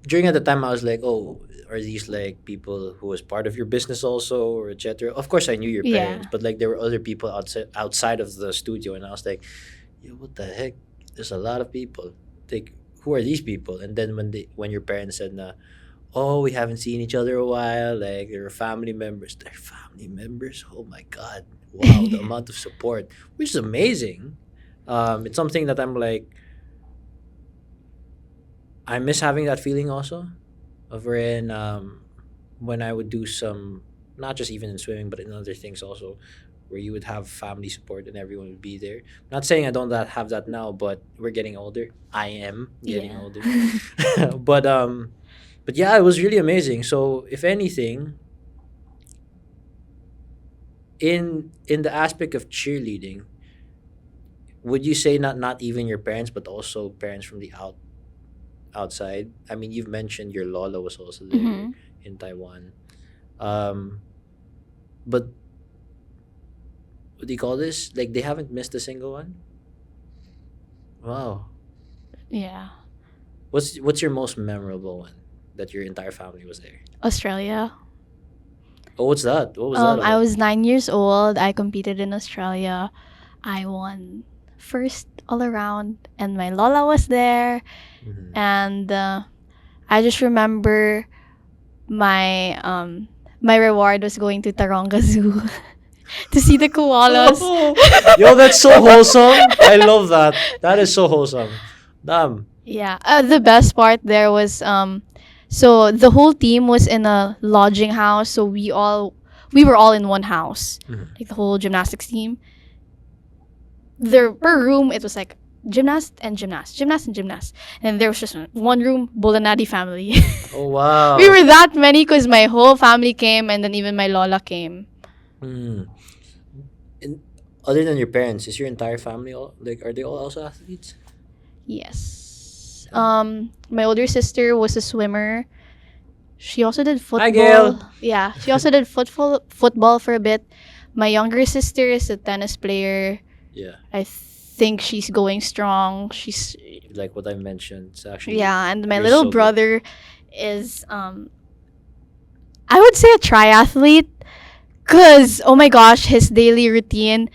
during at the time I was like, oh, are these like people who was part of your business also or etc. Of course, I knew your Yeah. parents, but like there were other people outside of the studio, and I was like, yo, what the heck? There's a lot of people. Like, who are these people? And then when your parents said, na, oh, we haven't seen each other a while, like they're family members. They're family members. Oh my god! Wow, the amount of support, which is amazing. It's something that I'm like, I miss having that feeling also of wherein when I would do some, not just even in swimming but in other things also, where you would have family support and everyone would be there. Not saying I don't have that now, but we're getting older. I am getting Yeah. older. But yeah, it was really amazing. So if anything, in the aspect of cheerleading, would you say not even your parents but also parents from the outside. I mean, you've mentioned your Lola was also there Mm-hmm. in Taiwan. Um, but what do you call this? Like they haven't missed a single one. Wow. Yeah. What's your most memorable one that your entire family was there? Australia. Oh, what's that? What was that I about? was 9 years old. I competed in Australia. I won first all around, and my Lola was there. Mhm. And I just remember my my reward was going to Taronga Zoo to see the koalas. Yo, that's so wholesome. I love that. That is so wholesome. Damn. Yeah. The best part there was so the whole team was in a lodging house, so we were all in one house. Mhm. Like the whole gymnastics team. There per room it was like gymnast and gymnast, gymnast and gymnast. And there was just one room, Bulanadi family. Oh wow. We were that many because my whole family came and then even my Lola came. Mm. And other than your parents, is your entire family all like are they all also athletes? Yes. Yeah. My older sister was a swimmer. She also did Hi football. Gail. Yeah, she also did football for a bit. My younger sister is a tennis player. Yeah. I think she's going strong. She's Like what I mentioned. It's actually yeah, and my you're little so good. brother is I would say a triathlete cuz oh my gosh, his daily routine,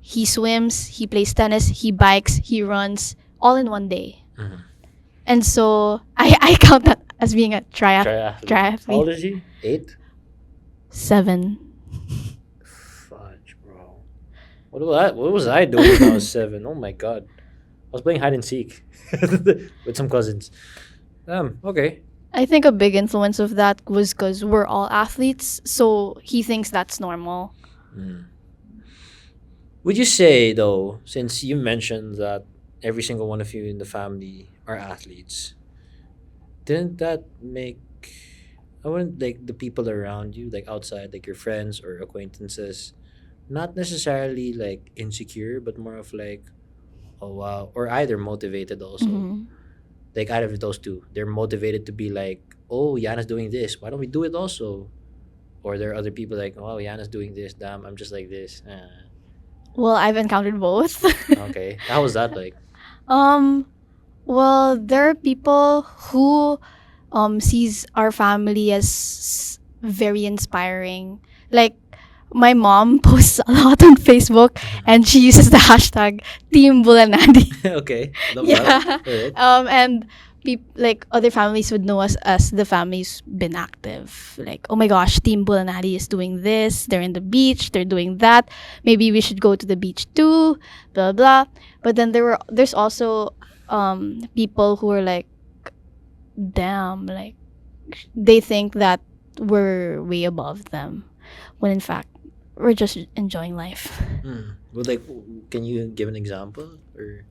he swims, he plays tennis, he bikes, he runs all in one day. Mhm. And so I count that as being a Triathlete. How old triathlete. is he? 8? 7. Fudge, bro. What was I doing when I was 7? Oh my god. I was playing hide and seek with some cousins. Okay. I think a big influence of that was because we're all athletes, so he thinks that's normal. Mm. Would you say though, since you mentioned that every single one of you in the family are athletes, didn't that make I wouldn't like the people around you, like outside, like your friends or acquaintances, not necessarily like insecure, but more of like, oh wow, or either motivated also. Hmm. Like out of those two, they're motivated to be like, oh, Yana's doing this. Why don't we do it also? Or there are other people like, oh, Yana's doing this. Damn, I'm just like this. Well, I've encountered both. Okay, how was that like? um, well, there are people who sees our family as very inspiring. Like my mom posts a lot on Facebook and she uses the hashtag Team Bulanadi. Okay, love that. Yeah. Alright. And like other families would know us as the family's been active. Like, oh my gosh, Team Bulanadi is doing this. They're in the beach. They're doing that. Maybe we should go to the beach too. Blah blah. But then there's also people who are like, damn, like they think that we're way above them, when in fact we're just enjoying life. Well, like, can you give an example? Or,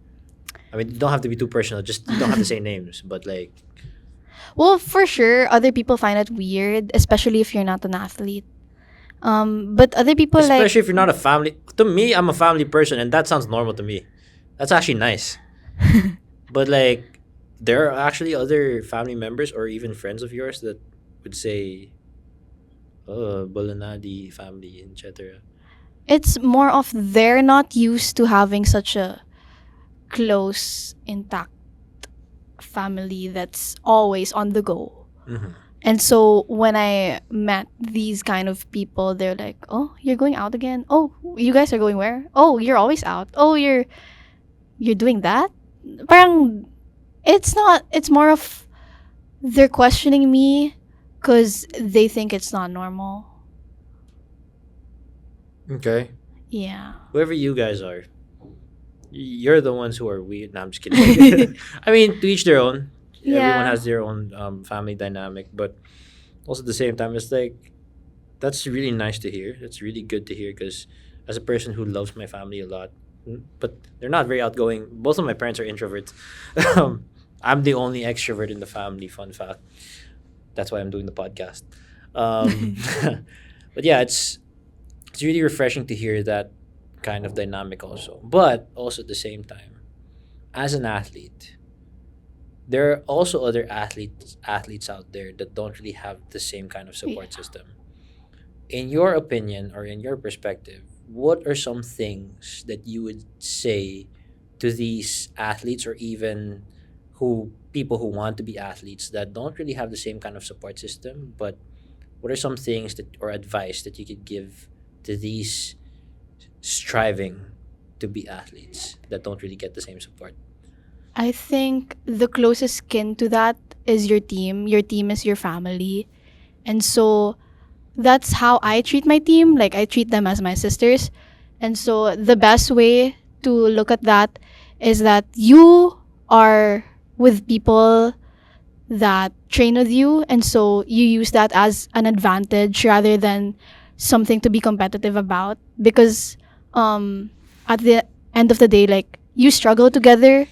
I mean, you don't have to be too personal. Just you don't have to say names, but like, Well, for sure, other people find it weird, especially if you're not an athlete. But other people like, especially if you're not a family. To me, I'm a family person, and that sounds normal to me. That's actually nice. But like, there are actually other family members or even friends of yours that would say, "Oh, Bolanadi family, etc." it's more of they're not used to having such a close, intact family that's always on the go. Mm-hmm. And so when I met these kind of people, they're like, "Oh, you're going out again? Oh, you guys are going where? Oh, you're always out. Oh, you're doing that?" Parang it's not. It's more of they're questioning me because they think it's not normal. Okay. Yeah. Whoever you guys are, you're the ones who are weird. No, I'm just kidding. I mean, to each their own. Everyone Yeah. has their own family dynamic, but also at the same time, it's like that's really nice to hear. That's really good to hear because as a person who loves my family a lot, but they're not very outgoing. Both of my parents are introverts. I'm the only extrovert in the family. Fun fact. That's why I'm doing the podcast. Um, but yeah, it's really refreshing to hear that kind of dynamic also. But also at the same time, as an athlete, there are also other athletes out there that don't really have the same kind of Yeah. support system. In your opinion or in your perspective, what are some things that you would say to these athletes, or even who people who want to be athletes that don't really have the same kind of support system? But what are some things that or advice that you could give to these striving to be athletes that don't really get the same support? I think the closest kin to that is your team. Your team is your family. And so that's how I treat my team. Like I treat them as my sisters. And so the best way to look at that is that you are with people that train with you, and so you use that as an advantage rather than something to be competitive about, because um at the end of the day, like, you struggle together,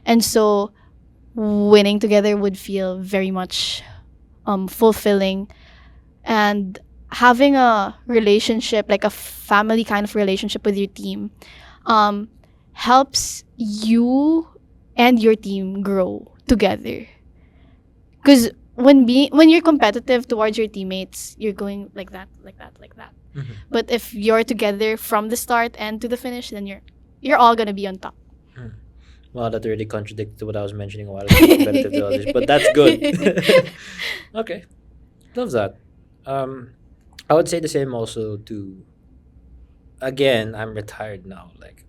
and so winning together would feel very much fulfilling. And having a relationship, like a family kind of relationship with your team, um helps you and your team grow together. Because when you're competitive towards your teammates, you're going like that, like that, like that. Mm-hmm. But if you're together from the start and to the finish, then you're all gonna be on top. Well, that already contradicted what I was mentioning a while ago, competitive to others, but that's good. Okay, love that. I would say the same also to, again, I'm retired now. Like,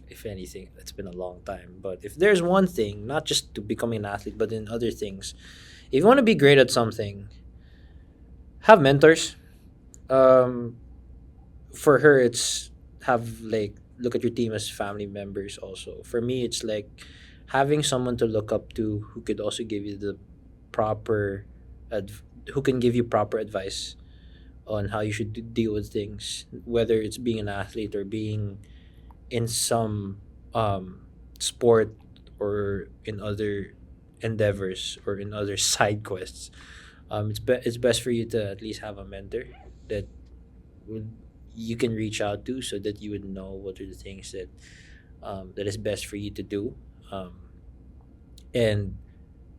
if anything, it's been a long time. But if there's one thing, not just to becoming an athlete, but in other things, if you want to be great at something, have mentors. Um, for her, it's have like look at your team as family members. Also, for me, it's like having someone to look up to who could also give you the proper, who can give you proper advice on how you should deal with things, whether it's being an athlete or being in some sport or in other endeavors or in other side quests. It's best for you to at least have a mentor that would you can reach out to, so that you would know what are the things that that is best for you to do. And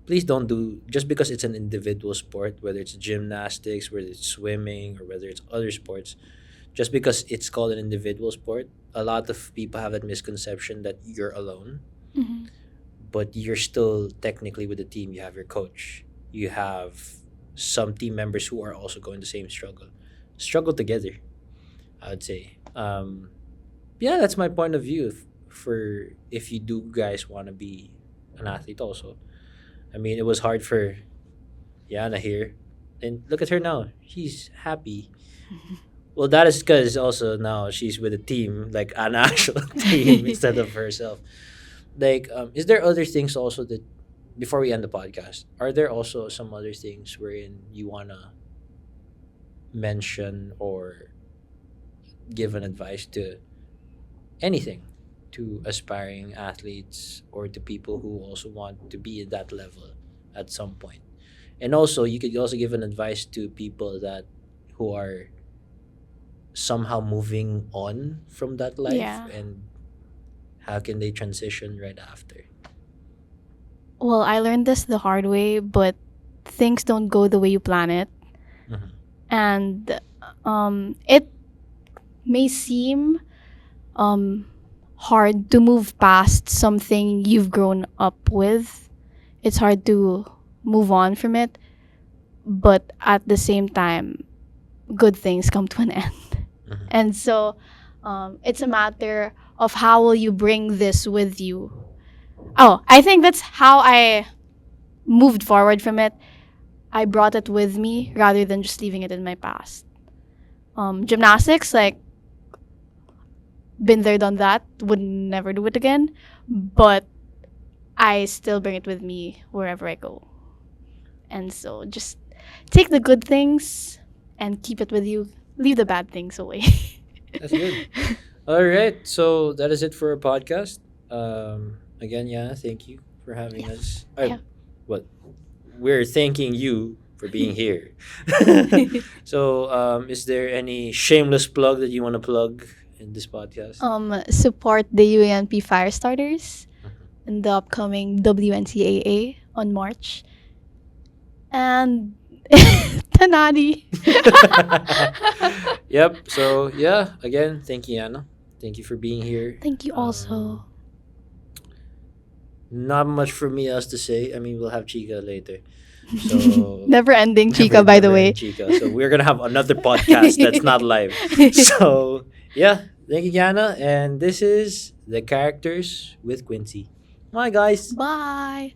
please don't do just because it's an individual sport, whether it's gymnastics, whether it's swimming, or whether it's other sports. Just because it's called an individual sport, a lot of people have that misconception that you're alone, Mhm. but you're still technically with the team. You have your coach, you have some team members who are also going the same struggle together, I would say. Yeah, that's my point of view, for if you do guys want to be an athlete also. I mean, it was hard for Yana here, and look at her now, she's happy. Well, that is because also now she's with a team, like an actual team, instead of herself. Like, is there other things also that, before we end the podcast, are there also some other things wherein you wanna mention or give an advice to anything, to aspiring athletes or to people who also want to be at that level at some point? And also, you could also give an advice to people that who are somehow moving on from that life, Yeah. and how can they transition right after? Well, I learned this the hard way, but things don't go the way you plan it. Mm-hmm. And it may seem um, hard to move past something you've grown up with. It's hard to move on from it, but at the same time, good things come to an end. Mm-hmm. And so it's a matter of how will you bring this with you. Oh, I think that's how I moved forward from it. I brought it with me rather than just leaving it in my past. Gymnastics, like, been there, done that, would never do it again, but I still bring it with me wherever I go. And so just take the good things and keep it with you. Leave the bad things away. That's good. All right, so that is it for our podcast. Again, Yana, thank you for having us. Yeah. What we're thanking you for being here. So, is there any shameless plug that you want to plug in this podcast? Support the UANP fire starters. in the upcoming WNCAA on March. And Tanani. Yep. So yeah, again, thank you, Anna. Thank you for being here. Thank you also. Not much for me else to say. I mean, we'll have Chica later. So Never ending never, Chica, by the never end way. Chica. So we're gonna have another podcast that's not live. So yeah, thank you, Yana, and this is the characters with Quincy. Bye, guys. Bye.